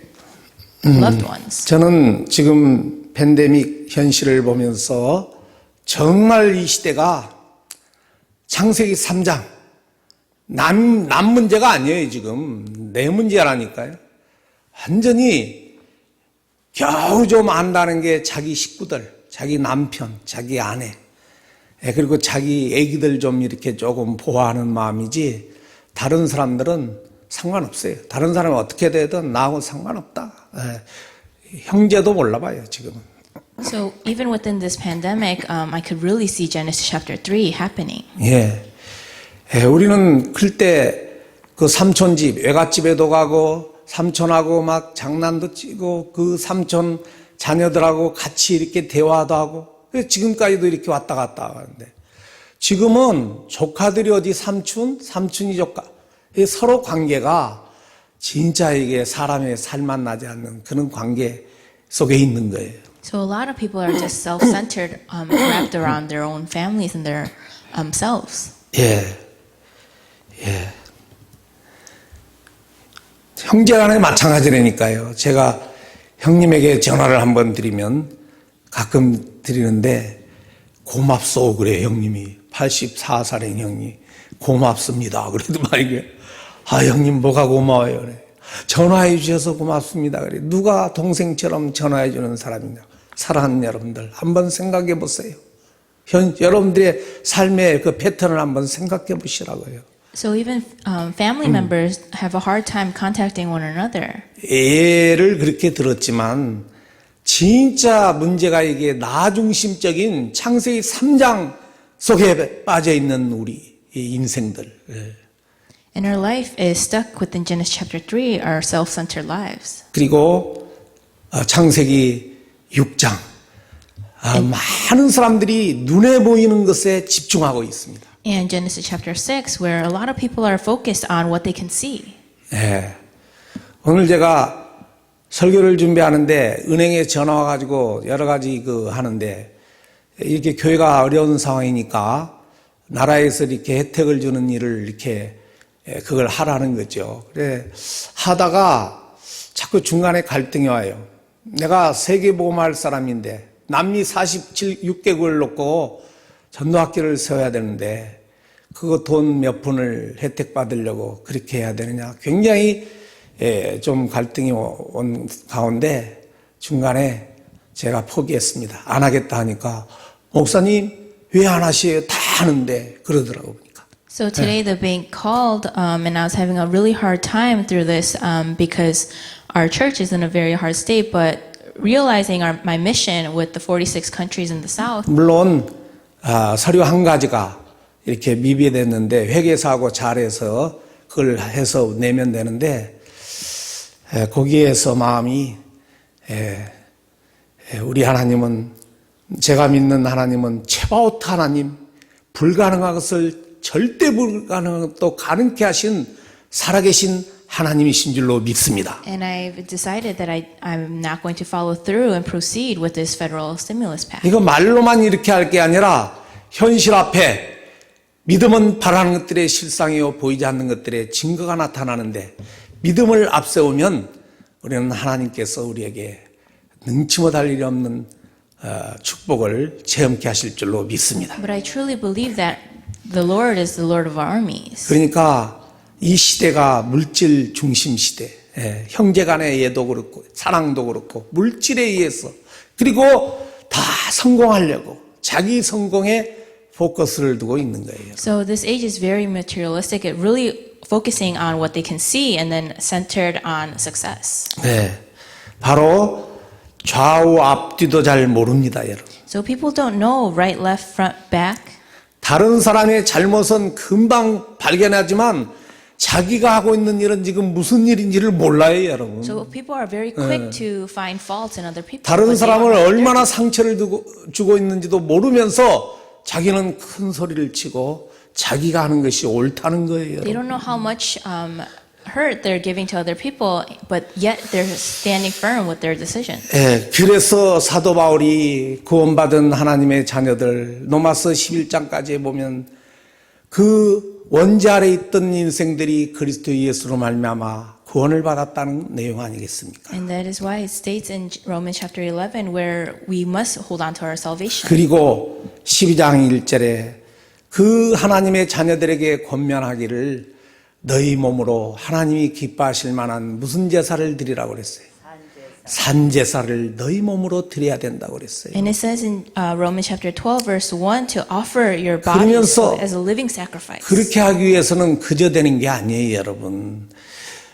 [SPEAKER 5] loved ones.
[SPEAKER 1] 저는 지금 팬데믹 현실을 보면서 정말 이 시대가 창세기 3장 남 문제가 아니에요. 지금 내 문제라니까요. 완전히 겨우 좀 안다는 게 자기 식구들, 자기 남편, 자기 아내, 그리고 자기 애기들 좀 이렇게 조금 보호하는 마음이지 다른 사람들은 상관없어요. 다른 사람은 어떻게 되든 나하고 상관없다. 형제도 몰라봐요, 지금은.
[SPEAKER 5] So even within this pandemic, I could really see Genesis chapter 3 happening.
[SPEAKER 1] 우리는 클 때 그 삼촌 집, 외갓집에도 가고 삼촌하고 막 장난도 치고 그 삼촌 자녀들하고 같이 이렇게 대화도 하고 지금까지도 이렇게 왔다 갔다 하는데 지금은 조카들이 어디 삼촌이 조카 서로 관계가 진짜 이게 사람의 살맛 나지 않는 그런 관계 속에 있는 거예요.
[SPEAKER 5] So a lot of people are just self-centered, wrapped around their own families and their selves.
[SPEAKER 1] 형제간에 마찬가지라니까요. 제가 형님에게 전화를 한번 드리면 가끔 드리는데 고맙소 그래 형님이 84살인 형이 고맙습니다. 그래도 말이에요. 아 형님 뭐가 고마워요 그래. 전화해 주셔서 고맙습니다. 그래. 누가 동생처럼 전화해 주는 사람이냐. 사랑하는 여러분들 한번 생각해 보세요. 여러분들의 삶의 그 패턴을 한번 생각해 보시라고요.
[SPEAKER 5] So even family members have a hard time contacting one another.
[SPEAKER 1] 예를 그렇게 들었지만 진짜 문제가 이게 나 중심적인 창세기 3장 속에 빠져 있는 우리 인생들.
[SPEAKER 5] And our life is stuck within Genesis chapter 3, our self-centered lives.
[SPEAKER 1] 그리고 창세기 6장 많은 사람들이 눈에 보이는 것에 집중하고 있습니다.
[SPEAKER 5] And Genesis chapter 6, where a lot of people are focused on what they can see.
[SPEAKER 1] 오늘 제가 설교를 준비하는데 은행에 전화 와가지고 여러 가지 하는데 이렇게 교회가 어려운 상황이니까 나라에서 이렇게 혜택을 주는 일을 이렇게 그걸 하라는 거죠. 그래 하다가 자꾸 중간에 갈등이 와요. 내가 세계복음할 사람인데 남미 46개국을 놓고 전도학교를 세워야 되는데 그거 돈 몇 푼을 혜택 받으려고 그렇게 해야 되느냐. 굉장히 좀 갈등이 온 가운데 중간에 제가 포기했습니다. 안 하겠다 하니까 목사님 왜 안 하셔요? 다 하는데 그러더라고 보니까.
[SPEAKER 5] So today the bank called and I was having a really hard time through this because our church is in a very hard state, but realizing my mission with the 46 countries in the South.
[SPEAKER 1] 물론 서류 한 가지가 이렇게 미비됐는데 회계사하고 잘해서 그걸 해서 내면 되는데 거기에서 마음이 우리 하나님은 제가 믿는 하나님은 체바오트 하나님 불가능한 것을 절대 불가능한 것도 가능케 하신 살아계신 하나님이신 줄로 믿습니다.
[SPEAKER 5] And I've decided that I'm not going to follow through and proceed with this federal stimulus package.
[SPEAKER 1] 이거 말로만 이렇게 할 게 아니라 현실 앞에 믿음은 바라는 것들의 실상이요 보이지 않는 것들의 증거가 나타나는데 믿음을 앞세우면 우리는 하나님께서 우리에게 능치 못할 일이 없는 축복을 체험케 하실 줄로 믿습니다.
[SPEAKER 5] But I truly believe that the Lord is the Lord of our armies.
[SPEAKER 1] 그러니까 이 시대가 물질 중심 시대, 형제 간의 예도 그렇고 사랑도 그렇고 물질에 의해서 그리고 다 성공하려고 자기 성공에 포커스를 두고 있는 거예요.
[SPEAKER 5] So this age is very materialistic. It really focusing on what they can see and then centered on success.
[SPEAKER 1] 바로 좌우 앞뒤도 잘 모릅니다, 여러분.
[SPEAKER 5] So people don't know right, left, front, back.
[SPEAKER 1] 다른 사람의 잘못은 금방 발견하지만 자기가 하고 있는 일은 지금 무슨 일인지를 몰라요, 여러분.
[SPEAKER 5] So people are very quick to find faults in other people.
[SPEAKER 1] 다른
[SPEAKER 5] but they
[SPEAKER 1] 사람을
[SPEAKER 5] don't know
[SPEAKER 1] 얼마나 상처를 주고 있는지도 모르면서 자기는 큰 소리를 치고 자기가 하는 것이 옳다는 거예요.
[SPEAKER 5] They don't know how much hurt they're giving to other people, but yet they're standing firm with their decision.
[SPEAKER 1] 예, 그래서 사도 바울이 구원받은 하나님의 자녀들 로마서 11장까지 보면 그 원죄 아래 있던 인생들이 그리스도 예수로 말미암아 구원을 받았다는 내용 아니겠습니까?
[SPEAKER 5] And that is why it states in Romans chapter 11 where we must hold on to our salvation.
[SPEAKER 1] 그리고 12장 1절에 그 하나님의 자녀들에게 권면하기를 너희 몸으로 하나님이 기뻐하실 만한 무슨 제사를 드리라고 그랬어요? 산제사를 너희 몸으로 드려야 된다고 그랬어요.
[SPEAKER 5] And it says in Romans chapter 12 verse 1 to offer your bodies
[SPEAKER 1] 그러면서
[SPEAKER 5] as a living sacrifice.
[SPEAKER 1] 그렇게 하기 위해서는 그저 되는 게 아니에요, 여러분.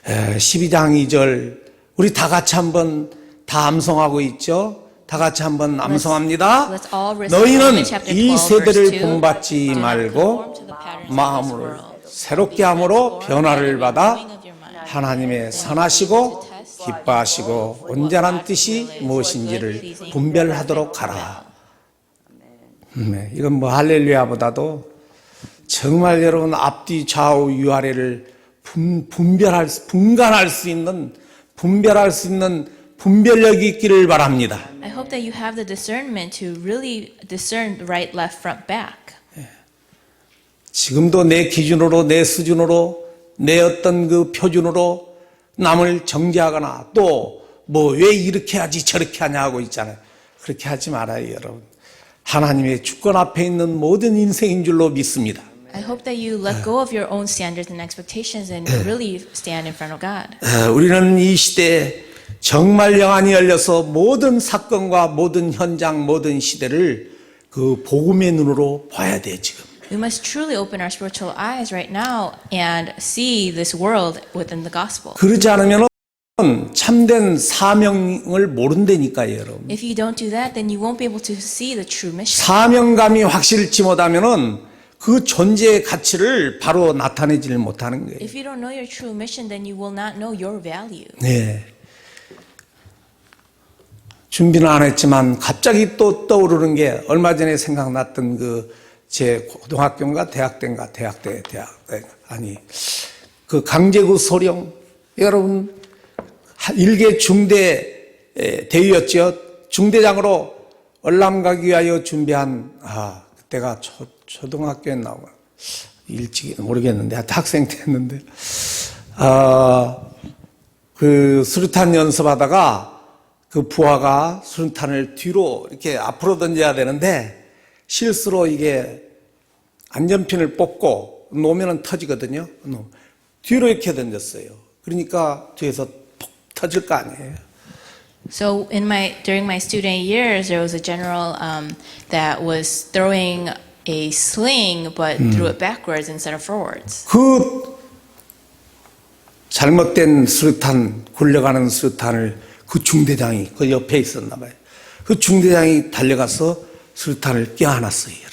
[SPEAKER 1] 12장 2절 우리 다 같이 한번 다 암송하고 있죠? 다 같이 한번 암송합니다.
[SPEAKER 5] Let's all recite
[SPEAKER 1] 너희는
[SPEAKER 5] Romans chapter
[SPEAKER 1] 이
[SPEAKER 5] 12
[SPEAKER 1] 세대를
[SPEAKER 5] verse 2.
[SPEAKER 1] 본받지
[SPEAKER 5] Do not
[SPEAKER 1] 말고
[SPEAKER 5] conform to the patterns of this
[SPEAKER 1] 마음을
[SPEAKER 5] world.
[SPEAKER 1] 새롭게 함으로 변화를 받아 하나님의 선하시고 기뻐하시고 온전한 뜻이 무엇인지를 분별하도록 하라. 네, 이건 뭐 할렐루야보다도 정말 여러분 앞뒤 좌우 위아래를 분간할 수 있는 분별력이 있기를 바랍니다.
[SPEAKER 5] I hope that you have the discernment to really discern the right, left, front, back.
[SPEAKER 1] 지금도 내 기준으로 내 수준으로 내 어떤 그 표준으로 남을 정죄하거나 또 뭐 왜 이렇게 하지 저렇게 하냐 하고 있잖아요. 그렇게 하지 말아요, 여러분. 하나님의 주권 앞에 있는 모든 인생인 줄로 믿습니다.
[SPEAKER 5] I hope that you let go of your own standards and expectations and really stand in front of God.
[SPEAKER 1] 우리는 이 시대에 정말 영안이 열려서 모든 사건과 모든 현장, 모든 시대를 그 복음의 눈으로 봐야 돼, 지금.
[SPEAKER 5] We must truly open our spiritual eyes right now and see this world within the gospel.
[SPEAKER 1] 그러지 않으면 참된 사명을 모른다니까요, 여러분.
[SPEAKER 5] If you don't do that, then you won't be able to see the true mission.
[SPEAKER 1] 사명감이 확실치 못하면은 그 존재의 가치를 바로 나타내지를 못하는 거예요.
[SPEAKER 5] If you don't know your true mission, then you will not know your value.
[SPEAKER 1] 네. 준비는 안 했지만 갑자기 또 떠오르는 게 얼마 전에 생각났던 그 제 고등학교인가 대학 때인가 아니 그 강제구 소령 여러분 일개 중대 대위였죠. 중대장으로 얼람 가기 위하여 준비한 그때가 초등학교에 나오고 일찍 모르겠는데 학생 때였는데 그 수류탄 연습하다가 그 부하가 수류탄을 뒤로 이렇게 앞으로 던져야 되는데 실수로 이게 안전핀을 뽑고 놓으면 터지거든요. 뒤로 이렇게 던졌어요. 그러니까 뒤에서 톡 터질 거 아니에요.
[SPEAKER 5] So during my student years, there was a general that was throwing a sling, but threw it backwards instead of forwards.
[SPEAKER 1] 그 잘못된 수류탄, 굴려가는 수류탄을 그 중대장이 그 옆에 있었나 봐요. 그 중대장이 달려가서 수류탄을 껴안았어요, 여러분.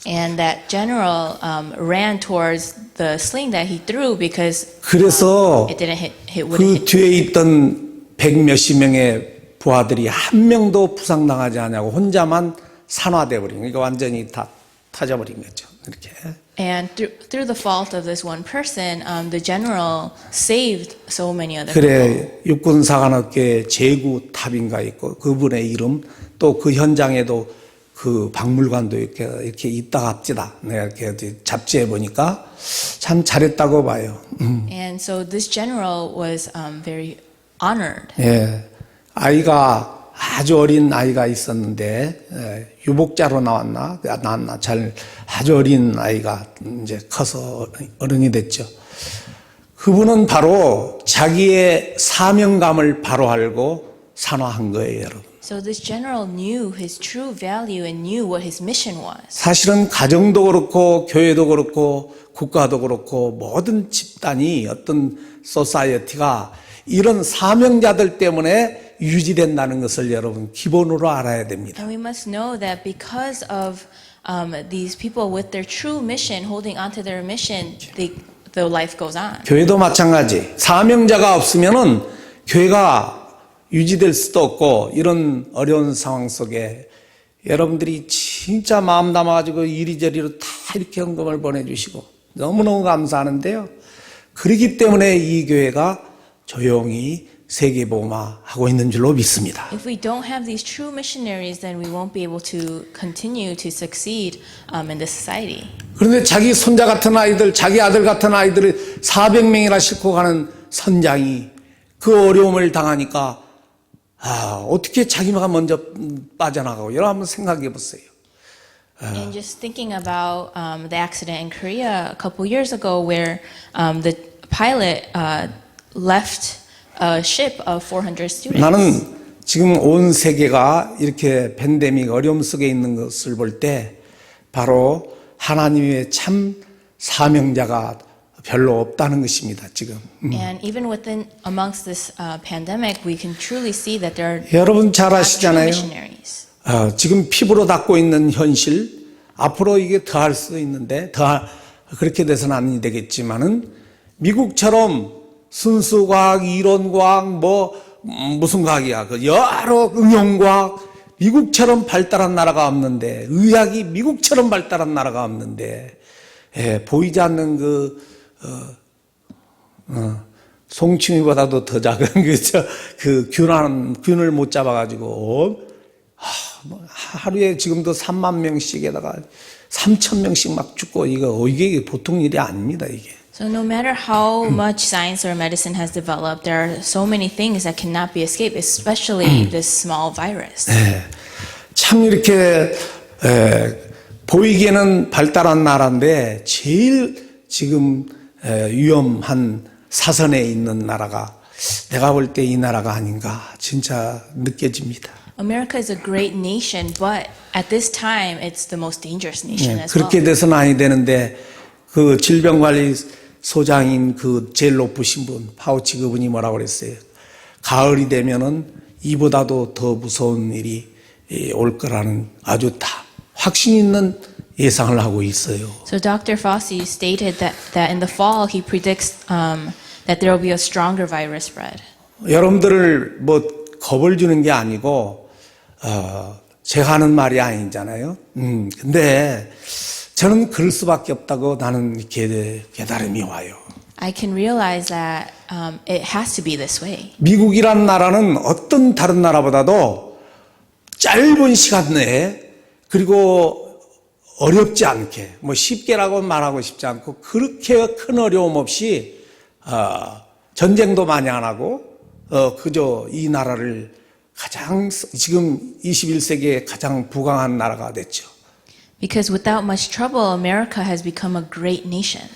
[SPEAKER 5] And that general ran towards the sling that he threw because
[SPEAKER 1] 그래서
[SPEAKER 5] it didn't hit.
[SPEAKER 1] 그 뒤에 있던 100몇십 명의 부하들이 한 명도 부상당하지 않냐고 혼자만 산화돼 버린 거니까 완전히 다 터져버린 거죠. 이렇게.
[SPEAKER 5] And through the fault of this one person, the general saved so many other
[SPEAKER 1] 그래
[SPEAKER 5] people.
[SPEAKER 1] 육군사관학교에 제구탑인가 있고 그분의 이름 또 그 현장에도 그 박물관도 이렇게 있다 갑시다. 내가 이렇게 잡지해 보니까 참 잘했다고 봐요.
[SPEAKER 5] And so this general was very honored.
[SPEAKER 1] 예, 아이가 아주 어린 아이가 있었는데 유복자로 나왔나 잘 아주 어린 아이가 이제 커서 어른이 됐죠. 그분은 바로 자기의 사명감을 바로 알고 산화한 거예요, 여러분.
[SPEAKER 5] So this general knew his true value and knew what his mission was.
[SPEAKER 1] 사실은 가정도 그렇고 교회도 그렇고 국가도 그렇고 모든 집단이 어떤 소사이어티가 이런 사명자들 때문에 유지된다는 것을 여러분 기본으로 알아야 됩니다.
[SPEAKER 5] And we must know that because of these people with their true mission, holding on to their mission, the life goes on.
[SPEAKER 1] 교회도 마찬가지. 사명자가 없으면은 교회가 유지될 수도 없고 이런 어려운 상황 속에 여러분들이 진짜 마음 담아가지고 이리저리로 다 이렇게 헌금을 보내주시고 너무너무 감사하는데요. 그렇기 때문에 이 교회가 조용히 세계복음화하고 있는 줄로 믿습니다.
[SPEAKER 5] If we don't have these true missionaries, then we won't be able to continue to succeed in this society.
[SPEAKER 1] 그런데 자기 손자 같은 아이들, 자기 아들 같은 아이들을 400명이나 싣고 가는 선장이 그 어려움을 당하니까 어떻게 자기가 먼저 빠져나가고 여러분 한번 생각해 보세요.
[SPEAKER 5] And just thinking about the accident in Korea a couple years ago, where the pilot left a ship of 400 students.
[SPEAKER 1] 나는 지금 온 세계가 이렇게 팬데믹 어려움 속에 있는 것을 볼 때 바로 하나님의 참 사명자가 별로 없다는 것입니다. 지금.
[SPEAKER 5] And even within amongst this pandemic, we can truly see that there are
[SPEAKER 1] 여러분 잘
[SPEAKER 5] not true
[SPEAKER 1] 아시잖아요.
[SPEAKER 5] missionaries.
[SPEAKER 1] 지금 피부로 닦고 있는 현실, 앞으로 이게 더할 수도 있는데 그렇게 돼서는 안 되겠지만은 미국처럼 순수과학, 이론과학, 무슨 과학이야. 그 여러 응용과학, 미국처럼 발달한 나라가 없는데, 의학이 미국처럼 발달한 나라가 없는데, 보이지 않는 송충이보다도 더 작은 균을 못 잡아가지고, 하루에 지금도 3만 명씩에다가 3천 명씩 막 죽고, 이게 보통 일이 아닙니다, 이게.
[SPEAKER 5] So no matter how much science or medicine has developed, there are so many things that cannot be escaped, especially this small virus.
[SPEAKER 1] 참 이렇게 보이기에는 발달한 나라인데 제일 지금 위험한 사선에 있는 나라가 내가 볼 때 이 나라가 아닌가 진짜 느껴집니다.
[SPEAKER 5] America is a great nation, but at this time, it's the most dangerous nation as well.
[SPEAKER 1] 그렇게 돼서는 아니 되는데 그 질병관리소장인 그 제일 높으신 분 파우치 그분이 뭐라고 그랬어요? 가을이 되면은 이보다도 더 무서운 일이 올 거라는 아주 다 확신 있는 예상을 하고 있어요.
[SPEAKER 5] So Dr. Fauci stated that in the fall, he predicts that there will be a stronger virus spread.
[SPEAKER 1] 여러분들을 겁을 주는 게 아니고 제가 하는 말이 아니잖아요. 근데 저는 그럴 수밖에 없다고 나는 깨달음이 와요.
[SPEAKER 5] I can realize that it has to be this way.
[SPEAKER 1] 미국이란 나라는 어떤 다른 나라보다도 짧은 시간 내에 그리고 어렵지 않게 쉽게라고 말하고 싶지 않고 그렇게 큰 어려움 없이 전쟁도 많이 안 하고 그저 이 나라를 가장 지금 21세기에 가장 부강한 나라가 됐죠.
[SPEAKER 5] Because without much trouble, America has become a great nation.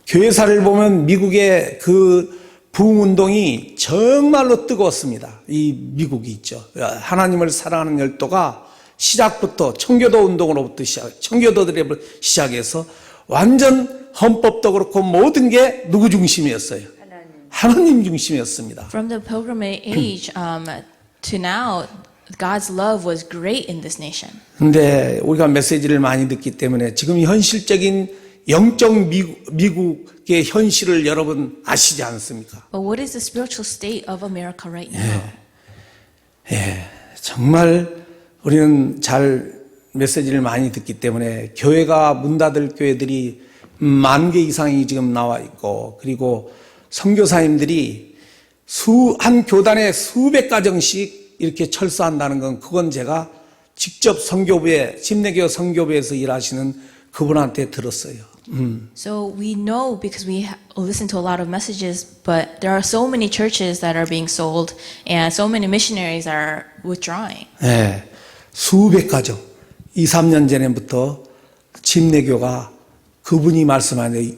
[SPEAKER 1] 교회사를 보면 미국의 그 부흥운동이 정말로 뜨거웠습니다. 이 미국이 있죠. 하나님을 사랑하는 열도가 시작부터 청교도 운동으로부터 청교도들에 시작해서 완전 헌법도 그렇고 모든 게 누구 중심이었어요? 하나님 중심이었습니다.
[SPEAKER 5] From the pilgrimage age to now, God's love was great in this nation.
[SPEAKER 1] 근데 우리가 메시지를 많이 듣기 때문에 지금 현실적인 영적 미국의 현실을 여러분 아시지 않습니까?
[SPEAKER 5] But what is the spiritual state of America right now?
[SPEAKER 1] 정말 우리는 잘 메시지를 많이 듣기 때문에 교회가 문 닫을 교회들이 10,000개 이상이 지금 나와 있고 그리고 선교사님들이 한 교단에 수백 가정씩 이렇게 철수한다는 건 그건 제가 직접 선교부에 침례교 선교부에서 일하시는 그분한테 들었어요.
[SPEAKER 5] So we know because we listen to a lot of messages, but there are so many churches that are being sold and so many missionaries are withdrawing.
[SPEAKER 1] 네, 수백 가정. 2, 3년 전에부터 침례교가 그분이 말씀하는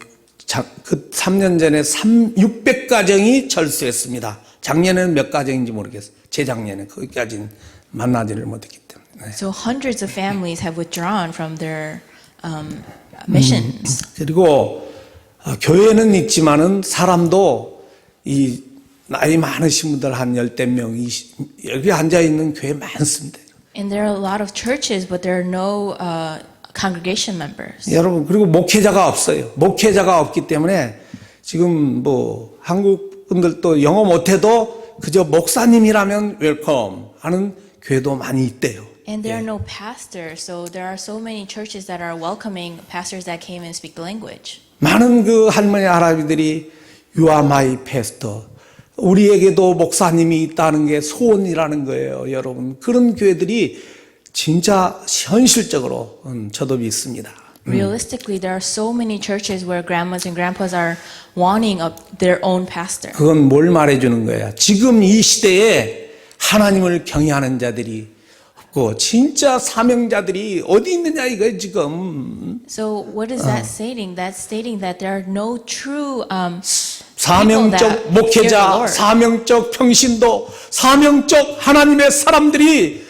[SPEAKER 1] 그 3년 전에 600가정이 철수했습니다. 작년에는 몇 가정인지 모르겠어요. 재작년에 거기까지는 만나지를 못했기 때문에.
[SPEAKER 5] So hundreds of families have withdrawn from their missions.
[SPEAKER 1] 그리고 교회는 있지만은 사람도 나이 많으신 분들 한 10명, 20, 여기 앉아있는 교회 많습니다.
[SPEAKER 5] And there are a lot of churches, but there are no congregation members.
[SPEAKER 1] 여러분, 그리고 목회자가 없어요. 목회자가 없기 때문에 지금 뭐 한국 분들도 영어 못해도 그저 목사님이라면 웰컴 하는 교회도 많이 있대요.
[SPEAKER 5] And there are no pastors, so there are so many churches that are welcoming pastors that came and speak the language.
[SPEAKER 1] 많은 그 할머니 할아버지들이 You are my pastor. 우리에게도 목사님이 있다는 게 소원이라는 거예요, 여러분. 그런 교회들이 진짜 현실적으로 저도 믿습니다.
[SPEAKER 5] Realistically, there are so many churches where grandmas and grandpas are wanting their own pastor.
[SPEAKER 1] 그건 뭘 말해주는 거야? 지금 이 시대에 하나님을 경외하는 자들이 없고 진짜 사명자들이 어디 있느냐 이거예요 지금.
[SPEAKER 5] So what is that stating? That's stating that there are no true
[SPEAKER 1] 사명적 목회자, 사명적 평신도, 사명적 하나님의 사람들이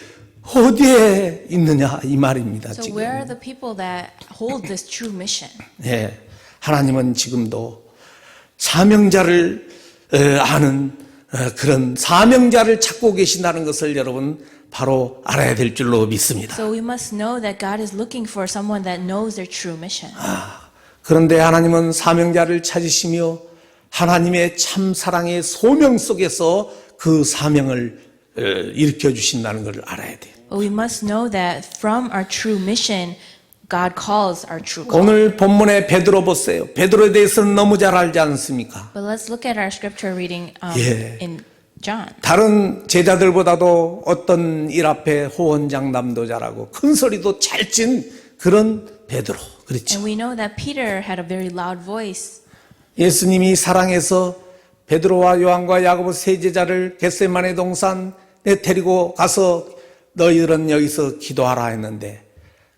[SPEAKER 1] 어디에 있느냐 이 말입니다.
[SPEAKER 5] So
[SPEAKER 1] 지금.
[SPEAKER 5] where are the people that hold this true mission?
[SPEAKER 1] 예, 하나님은 지금도 사명자를 아는 그런 사명자를 찾고 계신다는 것을 여러분 바로 알아야 될 줄로 믿습니다.
[SPEAKER 5] So we must know that God is looking for someone that knows their true mission.
[SPEAKER 1] 그런데 하나님은 사명자를 찾으시며 하나님의 참 사랑의 소명 속에서 그 사명을 일으켜 주신다는 걸 알아야 돼요.
[SPEAKER 5] But we must know that from our true mission, God calls our true call.
[SPEAKER 1] 오늘 본문에 베드로 보세요. 베드로에 대해서는 너무 잘 알지 않습니까?
[SPEAKER 5] But let's look at our scripture reading
[SPEAKER 1] 예.
[SPEAKER 5] in John.
[SPEAKER 1] 다른 제자들보다도 어떤 일 앞에 호언장담도 잘하고 큰 소리도 잘 친 그런 베드로. 그렇죠.
[SPEAKER 5] And we know that Peter had a very loud voice.
[SPEAKER 1] 예수님이 사랑해서 베드로와 요한과 야고보 세 제자를 겟세마네 동산에 데리고 가서 너희들은 여기서 기도하라 했는데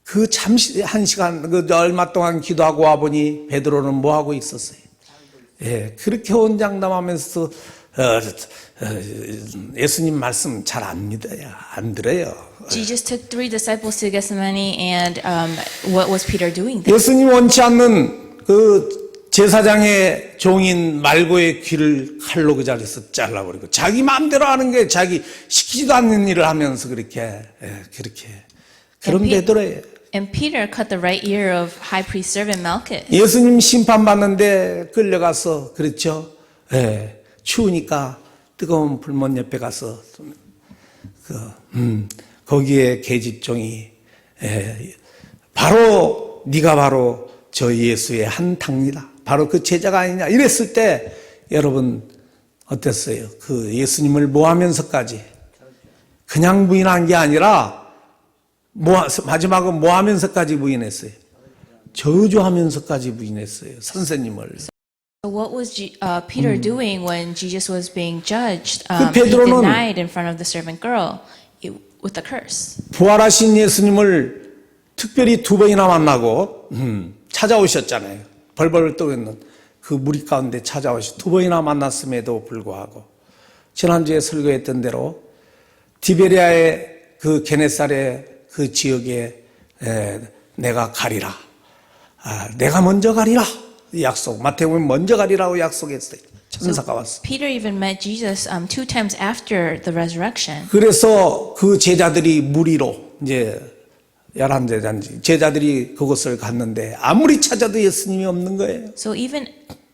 [SPEAKER 1] 그 잠시 한 시간 그 얼마 동안 기도하고 와보니 베드로는 뭐 하고 있었어요? 예, 그렇게 혼장담하면서 예수님 말씀 잘 안 믿어요, 안 들어요.
[SPEAKER 5] Jesus took 3 disciples to Gethsemane, and what was Peter doing there?
[SPEAKER 1] 예수님 원치 않는 그 제사장의 종인 말고의 귀를 칼로 그 자리에서 잘라버리고 자기 마음대로 하는 게 자기 시키지도 않는 일을 하면서 그렇게 그런 베드로예요.
[SPEAKER 5] And Peter cut the right ear of high priest servant Malchus.
[SPEAKER 1] 예수님 심판받는데 끌려가서 그렇죠. 예, 추우니까 뜨거운 불못 옆에 가서 거기에 계집종이 바로 네가 바로 저 예수의 한 탕이다. 바로 그 제자가 아니냐 이랬을 때 여러분 어땠어요? 그 예수님을 모하면서까지 그냥 부인한 게 아니라 마지막은 모하면서까지 부인했어요. 저주하면서까지 부인했어요. 선생님을.
[SPEAKER 5] So what was Peter doing when Jesus was being judged?
[SPEAKER 1] 그
[SPEAKER 5] He
[SPEAKER 1] 베드로는
[SPEAKER 5] denied in front of the servant girl with a curse.
[SPEAKER 1] 부활하신 예수님을 특별히 2번이나 만나고 찾아오셨잖아요. 벌벌 떠있는 그 무리 가운데 찾아오시 2번이나 만났음에도 불구하고 지난주에 설교했던 대로 디베리아의 그 게네사렛 그 지역에 내가 가리라. 내가 먼저 가리라. 이 약속. 마태복음 먼저 가리라고 약속했어요. 천사가 왔어.
[SPEAKER 5] Peter even met Jesus 2 times after the resurrection.
[SPEAKER 1] 그래서 그 제자들이 무리로 이제 11제자인지 제자들이 그곳을 갔는데 아무리 찾아도 예수님이 없는 거예요.
[SPEAKER 5] So even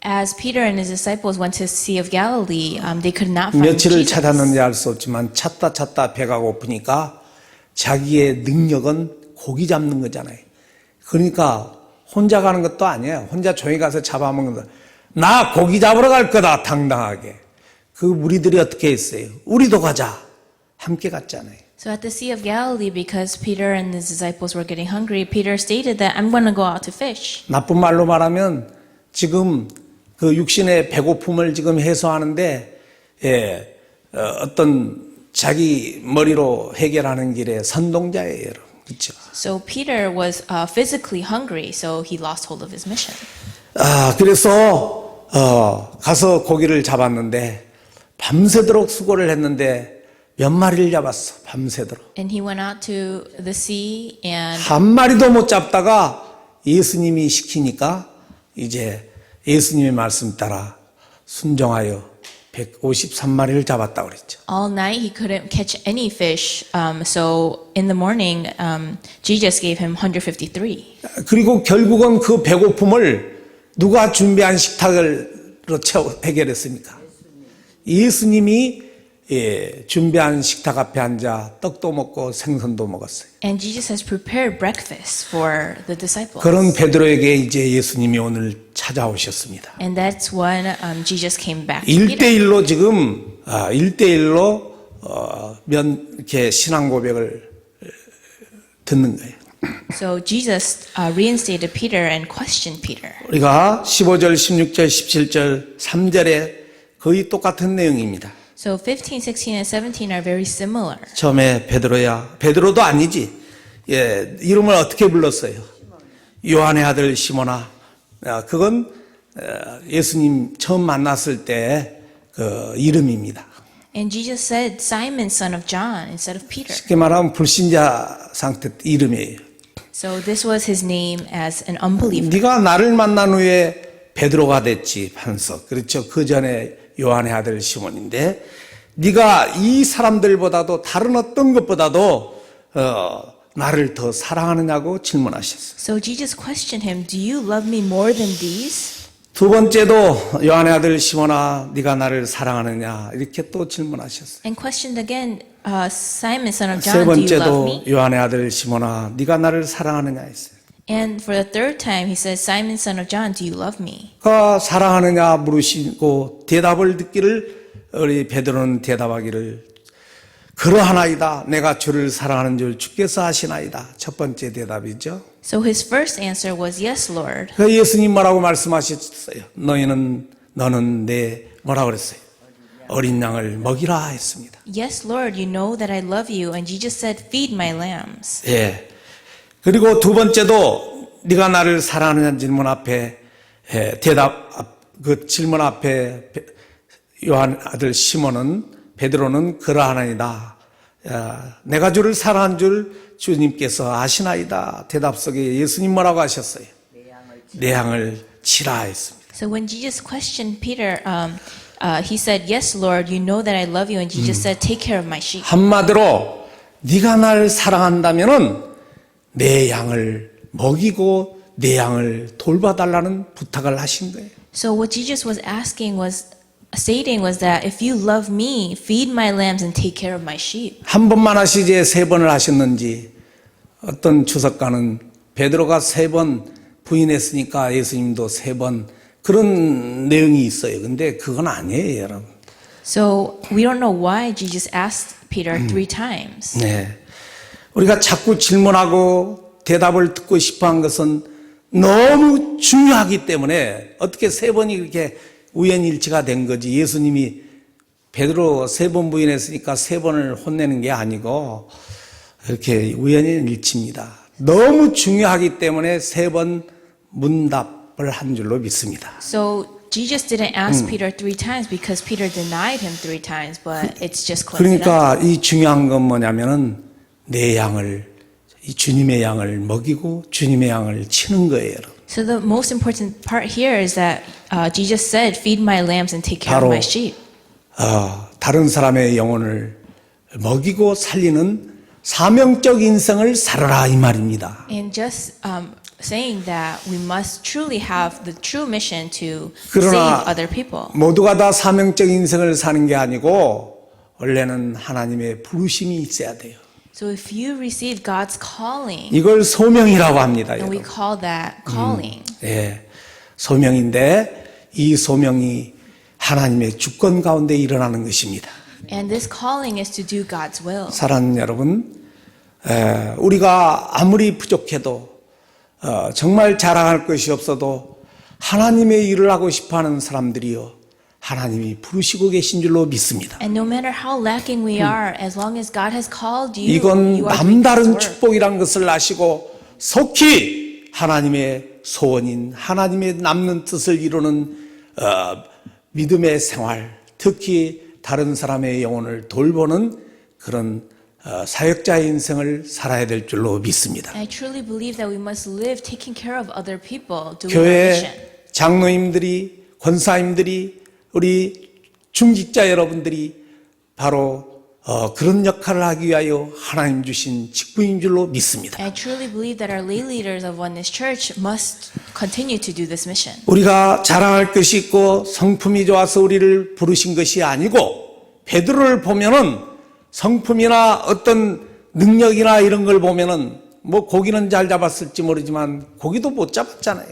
[SPEAKER 5] as Peter and his disciples went to the Sea of Galilee, they could not find
[SPEAKER 1] 며칠을
[SPEAKER 5] Jesus.
[SPEAKER 1] 찾았는지 알 수 없지만 찾다 배가 고프니까 자기의 능력은 고기 잡는 거잖아요. 그러니까 혼자 가는 것도 아니에요. 혼자 조용히 가서 잡아먹는 거. 나 고기 잡으러 갈 거다 당당하게. 그 무리들이 어떻게 했어요? 우리도 가자. 함께 갔잖아요.
[SPEAKER 5] So at the Sea of Galilee, because Peter and his disciples were getting hungry, Peter stated that I'm going to go out to fish.
[SPEAKER 1] 나쁜 말로 말하면 지금 그 육신의 배고픔을 지금 해소하는데 어떤 자기 머리로 해결하는 길에 선동자예요, 여러분. 그렇죠?
[SPEAKER 5] So Peter was physically hungry, so he lost hold of his mission.
[SPEAKER 1] 그래서 가서 고기를 잡았는데 밤새도록 수고를 했는데 몇 마리를 잡았어, 밤새도록.
[SPEAKER 5] And he went out to the sea and
[SPEAKER 1] 한 마리도 못 잡다가 예수님이 시키니까 이제 예수님의 말씀 따라 순종하여 153마리를 잡았다고 그랬죠.
[SPEAKER 5] All night he couldn't catch any fish, so in the morning, Jesus gave him 153.
[SPEAKER 1] 그리고 결국은 그 배고픔을 누가 준비한 식탁으로 해결했습니까? 예수님이 준비한 식탁 앞에 앉아 떡도 먹고 생선도 먹었어요.
[SPEAKER 5] And Jesus has prepared breakfast for the disciples.
[SPEAKER 1] 그런 베드로에게 이제 예수님이 오늘 찾아오셨습니다.
[SPEAKER 5] And that's when Jesus came back to Peter.
[SPEAKER 1] 1대1로 지금 1대1로 이렇게 신앙 고백을 듣는 거예요.
[SPEAKER 5] So Jesus reinstated Peter and questioned Peter.
[SPEAKER 1] 우리가 15절, 16절, 17절, 3절에 거의 똑같은 내용입니다.
[SPEAKER 5] So 15, 16, and 17 are very similar.
[SPEAKER 1] 처음에 베드로야, 베드로도 아니지. 예, 이름을 어떻게 불렀어요? 요한의 아들 시몬아. 그건 예수님 처음 만났을 때 그 이름입니다.
[SPEAKER 5] And Jesus said, Simon, son of John, instead of Peter.
[SPEAKER 1] 쉽게 말하면 불신자 상태 이름이에요.
[SPEAKER 5] So this was his name as an unbeliever.
[SPEAKER 1] 네가 나를 만난 후에 베드로가 됐지, 반석. 그렇죠. 그 전에 요한의 아들 시몬인데 네가 이 사람들보다도 다른 어떤 것보다도 나를 더 사랑하느냐고 질문하셨어요.
[SPEAKER 5] So Jesus questioned him, do you love me more than these?
[SPEAKER 1] 두 번째도 요한의 아들 시몬아 네가 나를 사랑하느냐 이렇게 또 질문하셨어요.
[SPEAKER 5] And questioned again, Simon, son of
[SPEAKER 1] 세
[SPEAKER 5] John, do you love
[SPEAKER 1] 번째도
[SPEAKER 5] me?
[SPEAKER 1] 요한의 아들 시몬아 네가 나를 사랑하느냐 했어요.
[SPEAKER 5] And for the third time, he says, Simon, son of John, do you love me?
[SPEAKER 1] 그가 사랑하느냐 물으시고 대답을 듣기를 우리 베드로는 대답하기를 그러하나이다. 내가 주를 사랑하는 줄 주께서 아시나이다. 첫 번째 대답이죠.
[SPEAKER 5] So his first answer was, yes, Lord.
[SPEAKER 1] 그 예수님 뭐라고 말씀하셨어요? 너는 내 뭐라고 그랬어요? 어린 양을 먹이라 했습니다.
[SPEAKER 5] Yes, Lord, you know that I love you. And Jesus said, feed my lambs.
[SPEAKER 1] 예. 그리고 두 번째도 네가 나를 사랑하느냐 질문 앞에 그 질문 앞에 요한 아들 시몬은 베드로는 그러하나이다. 내가 주를 사랑한 줄 주님께서 아시나이다. 대답 속에 예수님 뭐라고 하셨어요? 내 양을 치라 했습니다.
[SPEAKER 5] So when Jesus questioned Peter, he said, yes, Lord, you know that I love you. And Jesus said, take care of my sheep.
[SPEAKER 1] 한마디로 네가 날 사랑한다면은 내 양을 먹이고 내 양을 돌봐달라는 부탁을 하신 거예요.
[SPEAKER 5] So what Jesus was stating was that if you love me, feed my lambs and take care of my sheep.
[SPEAKER 1] 한 번만 하시지 세 번을 하셨는지 어떤 주석가는 베드로가 세 번 부인했으니까 예수님도 세 번 그런 내용이 있어요. 근데 그건 아니에요, 여러분.
[SPEAKER 5] So we don't know why Jesus asked Peter 3 times.
[SPEAKER 1] 네. 우리가 자꾸 질문하고 대답을 듣고 싶어 한 것은 너무 중요하기 때문에 어떻게 세 번이 이렇게 우연일치가 된 거지. 예수님이 베드로 세 번 부인했으니까 세 번을 혼내는 게 아니고 이렇게 우연일치입니다. 너무 중요하기 때문에 세 번 문답을 한 줄로 믿습니다.
[SPEAKER 5] So Jesus didn't ask Peter 3 times because Peter denied him 3 times, but it's just coincidental.
[SPEAKER 1] 그러니까 이 중요한 건 뭐냐면은 내 양을 이 주님의 양을 먹이고 주님의 양을 치는 거예요.
[SPEAKER 5] So the most important part here is that Jesus said, feed my lambs and take care of
[SPEAKER 1] 바로
[SPEAKER 5] my sheep.
[SPEAKER 1] 다른 사람의 영혼을 먹이고 살리는 사명적 인생을 살아라 이 말입니다.
[SPEAKER 5] And just saying that we must truly have the true mission to
[SPEAKER 1] 그러나
[SPEAKER 5] save other people.
[SPEAKER 1] 모두가 다 사명적 인생을 사는 게 아니고 원래는 하나님의 부르심이 있어야 돼요.
[SPEAKER 5] So if you receive God's calling,
[SPEAKER 1] 이걸 소명이라고 합니다.
[SPEAKER 5] and we
[SPEAKER 1] 여러분.
[SPEAKER 5] call that calling.
[SPEAKER 1] 예, 소명인데 이 소명이 하나님의 주권 가운데 일어나는 것입니다.
[SPEAKER 5] And this calling is to do God's will.
[SPEAKER 1] 사랑하는 여러분, 우리가 아무리 부족해도 정말 자랑할 것이 없어도 하나님의 일을 하고 싶어하는 사람들이요 하나님이 부르시고 계신 줄로 믿습니다.
[SPEAKER 5] And no matter how lacking we are, as long as God has called you,
[SPEAKER 1] 이건
[SPEAKER 5] you are doing God's
[SPEAKER 1] 남다른
[SPEAKER 5] work.
[SPEAKER 1] 축복이란 것을 아시고 속히 하나님의 소원인 하나님의 남는 뜻을 이루는 믿음의 생활, 특히 다른 사람의 영혼을 돌보는 그런 사역자의 인생을 살아야 될 줄로 믿습니다.
[SPEAKER 5] I truly believe that we must live taking care of other people, doing our mission.
[SPEAKER 1] 교회 장로님들이 권사님들이 우리 중직자 여러분들이 바로 그런 역할을 하기 위하여 하나님 주신 직분인 줄로 믿습니다.
[SPEAKER 5] I truly believe that our lay leaders of Oneness Church must continue to do this mission.
[SPEAKER 1] 우리가 자랑할 것이 있고 성품이 좋아서 우리를 부르신 것이 아니고 베드로를 보면은 성품이나 어떤 능력이나 이런 걸 보면은 뭐 고기는 잘 잡았을지 모르지만 고기도 못 잡았잖아요.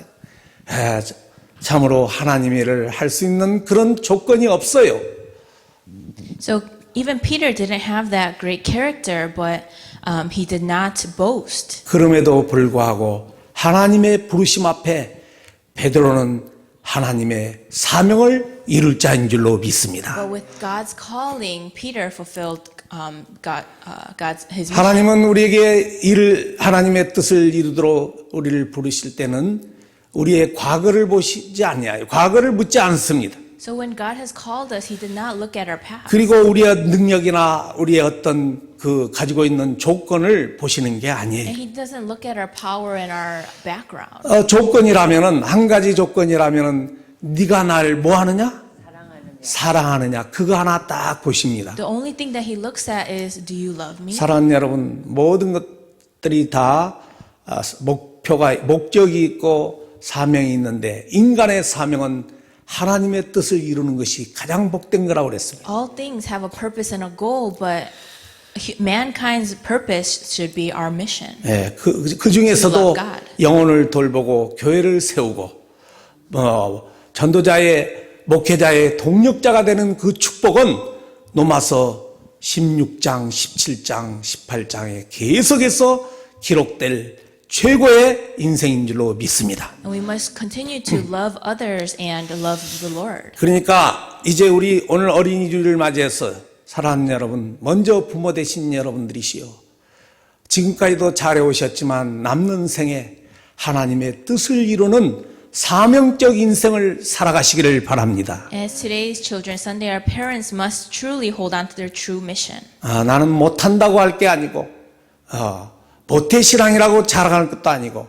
[SPEAKER 1] 참으로 하나님의 일을 할 수 있는 그런 조건이 없어요.
[SPEAKER 5] So even Peter didn't have that great character, but he did not boast.
[SPEAKER 1] 그럼에도 불구하고 하나님의 부르심 앞에 베드로는 하나님의 사명을 이룰 자인 줄로 믿습니다.
[SPEAKER 5] But with God's calling, Peter fulfilled God's his mission.
[SPEAKER 1] 하나님은 우리에게 하나님의 뜻을 이루도록 우리를 부르실 때는 우리의 과거를 보시지 아니하여 과거를 묻지 않습니다.
[SPEAKER 5] So when God has called us, He did not look at our past.
[SPEAKER 1] 그리고 우리의 능력이나 우리의 어떤 그 가지고 있는 조건을 보시는 게 아니에요.
[SPEAKER 5] And He doesn't look at our power and our background.
[SPEAKER 1] 조건이라면은 한 가지 조건이라면은 네가 날 뭐 하느냐? 사랑하느냐? 그거 하나 딱 보십니다.
[SPEAKER 5] The only thing that He looks at is, do you love me?
[SPEAKER 1] 사랑하는 여러분, 모든 것들이 다 목적이 있고 사명이 있는데 인간의 사명은 하나님의 뜻을 이루는 것이 가장 복된 거라고 그랬습니다.
[SPEAKER 5] All things have a purpose and a goal, but mankind's purpose should be our mission.
[SPEAKER 1] 네, 그 중에서도
[SPEAKER 5] To love God.
[SPEAKER 1] 영혼을 돌보고 교회를 세우고 전도자의 목회자의 동력자가 되는 그 축복은 로마서 16장, 17장, 18장에 계속해서 기록될 최고의 인생인 줄로 믿습니다.
[SPEAKER 5] And we must continue to love others and love the Lord.
[SPEAKER 1] 그러니까 이제 우리 오늘 어린이 주일을 맞이해서 사랑하는 여러분, 먼저 부모 되신 여러분들이시요. 지금까지도 잘해오셨지만 남는 생에 하나님의 뜻을 이루는 사명적 인생을 살아가시기를 바랍니다.
[SPEAKER 5] As today's Children's Sunday, our parents must truly hold on to their true mission.
[SPEAKER 1] 나는 못한다고 할 게 아니고 모태신앙이라고 자랑하는 것도 아니고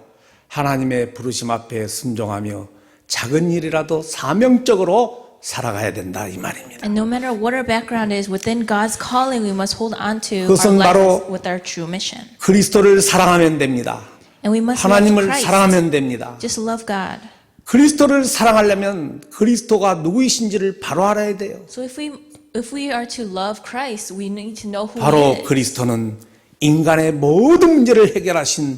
[SPEAKER 1] 하나님의 부르심 앞에 순종하며 작은 일이라도 사명적으로 살아가야 된다 이 말입니다.
[SPEAKER 5] And no matter what our background is, within God's calling, we must hold on to our
[SPEAKER 1] 그것은
[SPEAKER 5] life
[SPEAKER 1] 바로
[SPEAKER 5] with our true mission.
[SPEAKER 1] 그리스도를 사랑하면 됩니다.
[SPEAKER 5] And we must love
[SPEAKER 1] 하나님을
[SPEAKER 5] Christ.
[SPEAKER 1] 사랑하면 됩니다.
[SPEAKER 5] Just love God.
[SPEAKER 1] 그리스도를 사랑하려면 그리스도가 누구이신지를 바로 알아야 돼요.
[SPEAKER 5] So if we are to love Christ, we need to know who
[SPEAKER 1] 바로
[SPEAKER 5] He is.
[SPEAKER 1] 그리스도는 인간의 모든 문제를 해결하신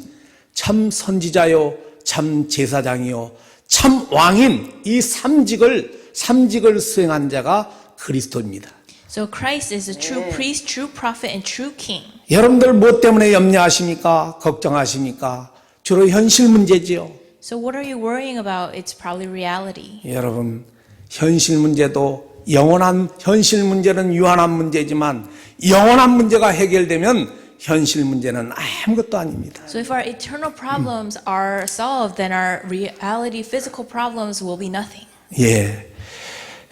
[SPEAKER 1] 참 선지자요, 참 제사장이요, 참 왕인 이 삼직을 수행한 자가 그리스도입니다.
[SPEAKER 5] So Christ is a true priest, true prophet, and true king.
[SPEAKER 1] 여러분들 무엇 때문에 염려하십니까? 걱정하십니까? 주로 현실 문제지요.
[SPEAKER 5] So what are you worrying about? It's probably reality.
[SPEAKER 1] 여러분, 현실 문제도 현실 문제는 유한한 문제지만 영원한 문제가 해결되면 현실 문제는 아무것도 아닙니다.
[SPEAKER 5] So if our eternal problems are solved, then our reality, physical problems will be nothing.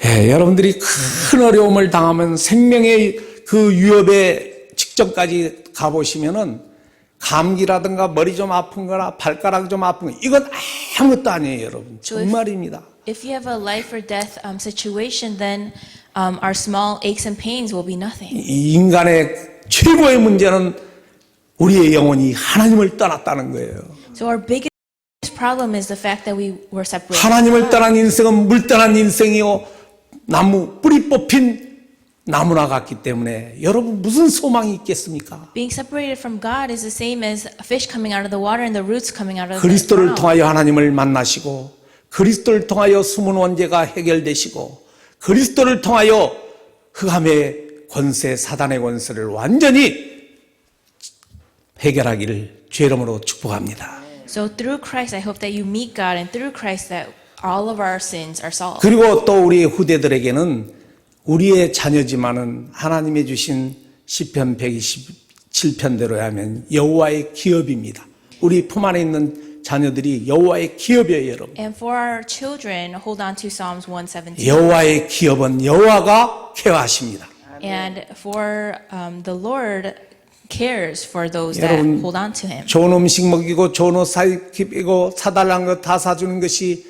[SPEAKER 1] 여러분들이 큰 어려움을 당하면 생명의 그 위협에 직전까지 가보시면은 감기라든가 머리 좀 아픈 거나 발가락 좀 아픈 거 이건 아무것도 아니에요, 여러분. 정말입니다.
[SPEAKER 5] If you have a life or death situation, then our small aches and pains will be nothing.
[SPEAKER 1] 이 인간의 최고의 문제는 우리의 영혼이 하나님을 떠났다는 거예요.
[SPEAKER 5] So our biggest problem is the fact that we were separated.
[SPEAKER 1] 하나님을 떠난 인생은 물 떠난 인생이요, 나무 뿌리 뽑힌 나무나 같기 때문에 여러분 무슨 소망이 있겠습니까?
[SPEAKER 5] Being separated from God is the same as a fish coming out of the water and the roots coming out of the
[SPEAKER 1] 그리스도를
[SPEAKER 5] ground.
[SPEAKER 1] 통하여 하나님을 만나시고 그리스도를 통하여 숨은 원죄가 해결되시고 그리스도를 통하여 흑암의 권세, 사단의 권세를 완전히 해결하기를 주 이름으로 축복합니다.
[SPEAKER 5] So through Christ, I hope that you meet God, and through Christ that all of our sins are solved.
[SPEAKER 1] 그리고 또 우리 후대들에게는 우리의 자녀지만은 하나님이 주신 시편 127편대로 하면 여호와의 기업입니다. 우리 품 안에 있는 자녀들이 여호와의 기업이에요, 여러분.
[SPEAKER 5] And for our children, hold on to Psalms 117.
[SPEAKER 1] 여호와의 기업은 여호와가 케어하십니다.
[SPEAKER 5] And for the Lord cares for those
[SPEAKER 1] 여러분,
[SPEAKER 5] that hold on to Him.
[SPEAKER 1] 좋은 음식 먹이고 좋은 옷 입히고 사달라는 거 다 사주는 것이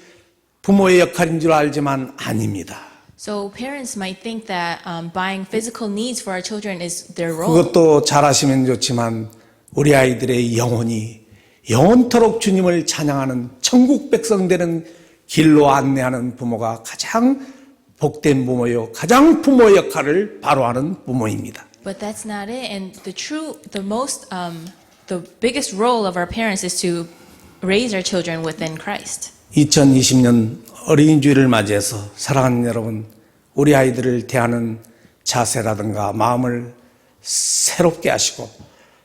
[SPEAKER 1] 부모의 역할인 줄 알지만 아닙니다.
[SPEAKER 5] So parents might think that buying physical needs for our children is their role.
[SPEAKER 1] 그것도 잘하시면 좋지만 우리 아이들의 영혼이 영원토록 주님을 찬양하는 천국 백성 되는 길로 안내하는 부모가 가장 복된 부모요, 가장 부모 역할을 바로 하는 부모입니다.
[SPEAKER 5] But that's not it. And the biggest role of our parents is to raise our children within Christ.
[SPEAKER 1] 2020년 어린이 주일을 맞이해서 사랑하는 여러분, 우리 아이들을 대하는 자세라든가 마음을 새롭게 하시고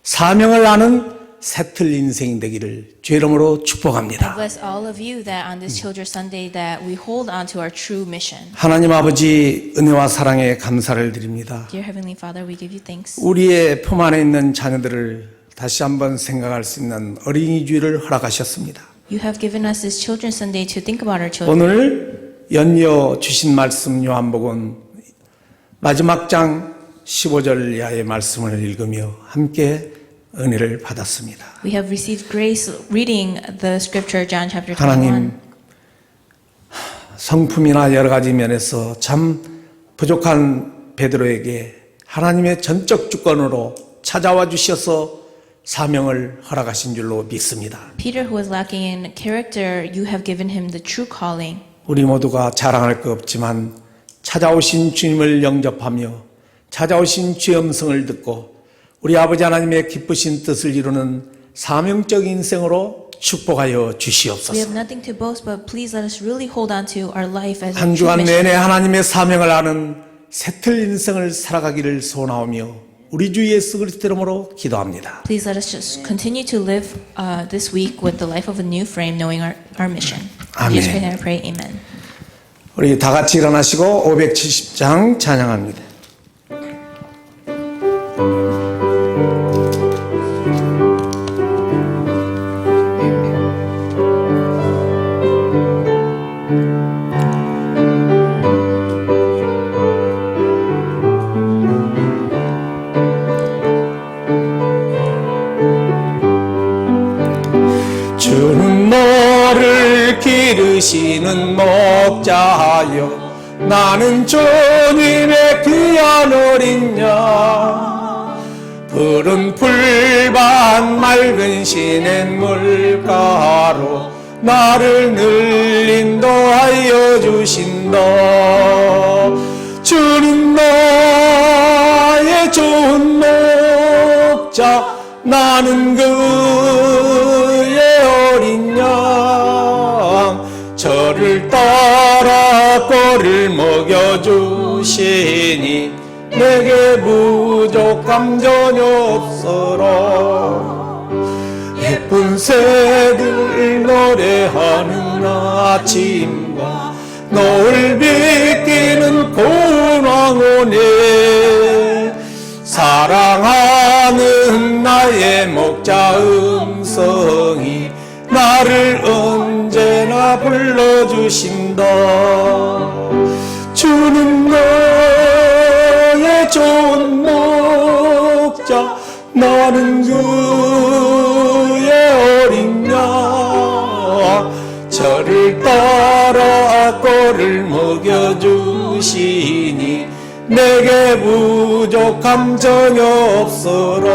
[SPEAKER 1] 사명을 아는 새틀 인생이 되기를 주 이름으로 축복합니다.
[SPEAKER 5] Bless all of you that on this Children's Sunday that we hold on to our true mission.
[SPEAKER 1] 하나님 아버지 은혜와 사랑에 감사를 드립니다.
[SPEAKER 5] Dear Heavenly Father, we give you thanks.
[SPEAKER 1] 우리의 품 안에 있는 자녀들을 다시 한번 생각할 수 있는 어린이 주일을 허락하셨습니다.
[SPEAKER 5] You have given us this Children's Sunday to think about our children.
[SPEAKER 1] 오늘 연이어 주신 말씀 요한복음 마지막 장 15절 이하의 말씀을 읽으며 함께 은혜를 받았습니다.
[SPEAKER 5] We have received grace reading the scripture John chapter 21.
[SPEAKER 1] 하나님, 성품이나 여러 가지 면에서 참 부족한 베드로에게 하나님의 전적 주권으로 찾아와 주셔서 사명을 허락하신 줄로 믿습니다.
[SPEAKER 5] Peter, who was lacking in character, you have given him the true calling.
[SPEAKER 1] 우리 모두가 자랑할 것 없지만 찾아오신 주님을 영접하며 찾아오신 주의 음성을 듣고 우리 아버지 하나님의 기쁘신 뜻을 이루는 사명적 인생으로 축복하여
[SPEAKER 5] We have
[SPEAKER 1] 주시옵소서.
[SPEAKER 5] nothing to boast, but please let us really hold on to our life as a
[SPEAKER 1] 한
[SPEAKER 5] true
[SPEAKER 1] 주간
[SPEAKER 5] mission.
[SPEAKER 1] 내내 하나님의 사명을 아는 새틀 인생을 살아가기를 소원하오며 우리 주 예수 그리스도 이름으로 기도합니다.
[SPEAKER 5] Please let us just continue to live this week with the life of a new frame, knowing our mission. In Jesus' name I pray, amen.
[SPEAKER 1] 우리 다 같이 일어나시고 570장 찬양합니다. 주는 너를 기르시는 목자여 나는 주님의 귀한 어린 양 푸른 풀밭 맑은 시냇물가로 나를 늘 인도하여 주신다. 주는 나의 좋은 목자 나는 그의 어린 양 저를 따라 꼴을 먹여주시니 내게 부족함 전혀 없어라. 예쁜 새들 노래하는 아침과 노을 비끼는 고운 황혼에 사랑하는 나의 목자 음성이 나를 언제나 불러주신다. 주는 너의 좋은 목자 나는 그의 어린 양 저를 따라 꼴을 먹여주시니 내게 부족함 전혀 없어라.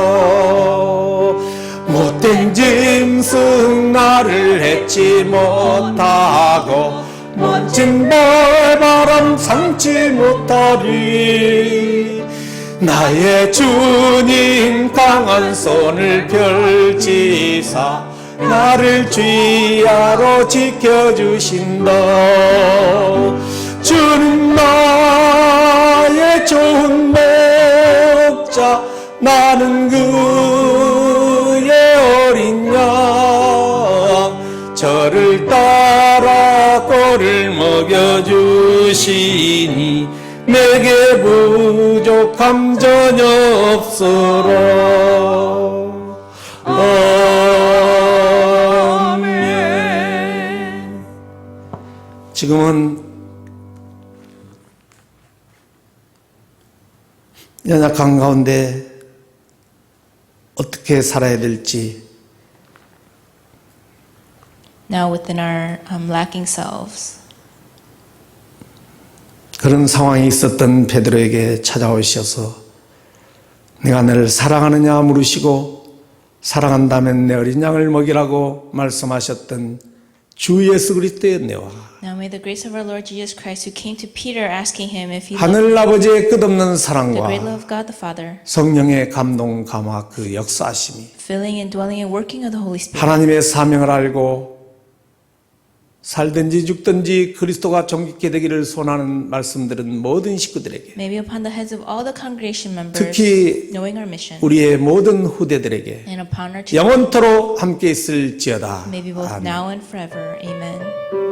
[SPEAKER 1] 못된 짐승 나를 해치 못하고 멋진 발바람 삼지 못하리. 나의 주님 강한 손을 펼치사 나를 주야로 지켜주신다. 주는 나의 좋은 목자 나는 그의 어린 양 저를 따라 꼴을 먹여주시니 내게 부족함 전혀 없어라. 아멘. 지금은 연약한 가운데 어떻게 살아야 될지
[SPEAKER 5] Now within our lacking selves,
[SPEAKER 1] 그런 상황이 있었던 베드로에게 찾아오셔서 내가 너를 사랑하느냐 물으시고 사랑한다면 내 어린 양을 먹이라고 말씀하셨던 주 예수 그리스도의 은혜와
[SPEAKER 5] Now may the grace of our Lord Jesus Christ, who came to Peter asking him if he loved
[SPEAKER 1] 하늘 아버지의 끝없는
[SPEAKER 5] the
[SPEAKER 1] 사랑과
[SPEAKER 5] great love of God the Father,
[SPEAKER 1] 성령의 감동 감화 그 역사하심이
[SPEAKER 5] filling and dwelling and working of the Holy Spirit,
[SPEAKER 1] 하나님의 사명을 알고 살든지 죽든지 그리스도가 존귀케 되기를 소원하는 말씀들은 모든 식구들에게
[SPEAKER 5] may be upon the heads of all the congregation members,
[SPEAKER 1] 특히
[SPEAKER 5] knowing our mission,
[SPEAKER 1] 우리의 모든 후대들에게
[SPEAKER 5] and upon our children,
[SPEAKER 1] 영원토록 함께 있을지어다.
[SPEAKER 5] may be both
[SPEAKER 1] 아멘.
[SPEAKER 5] now and forever. Amen.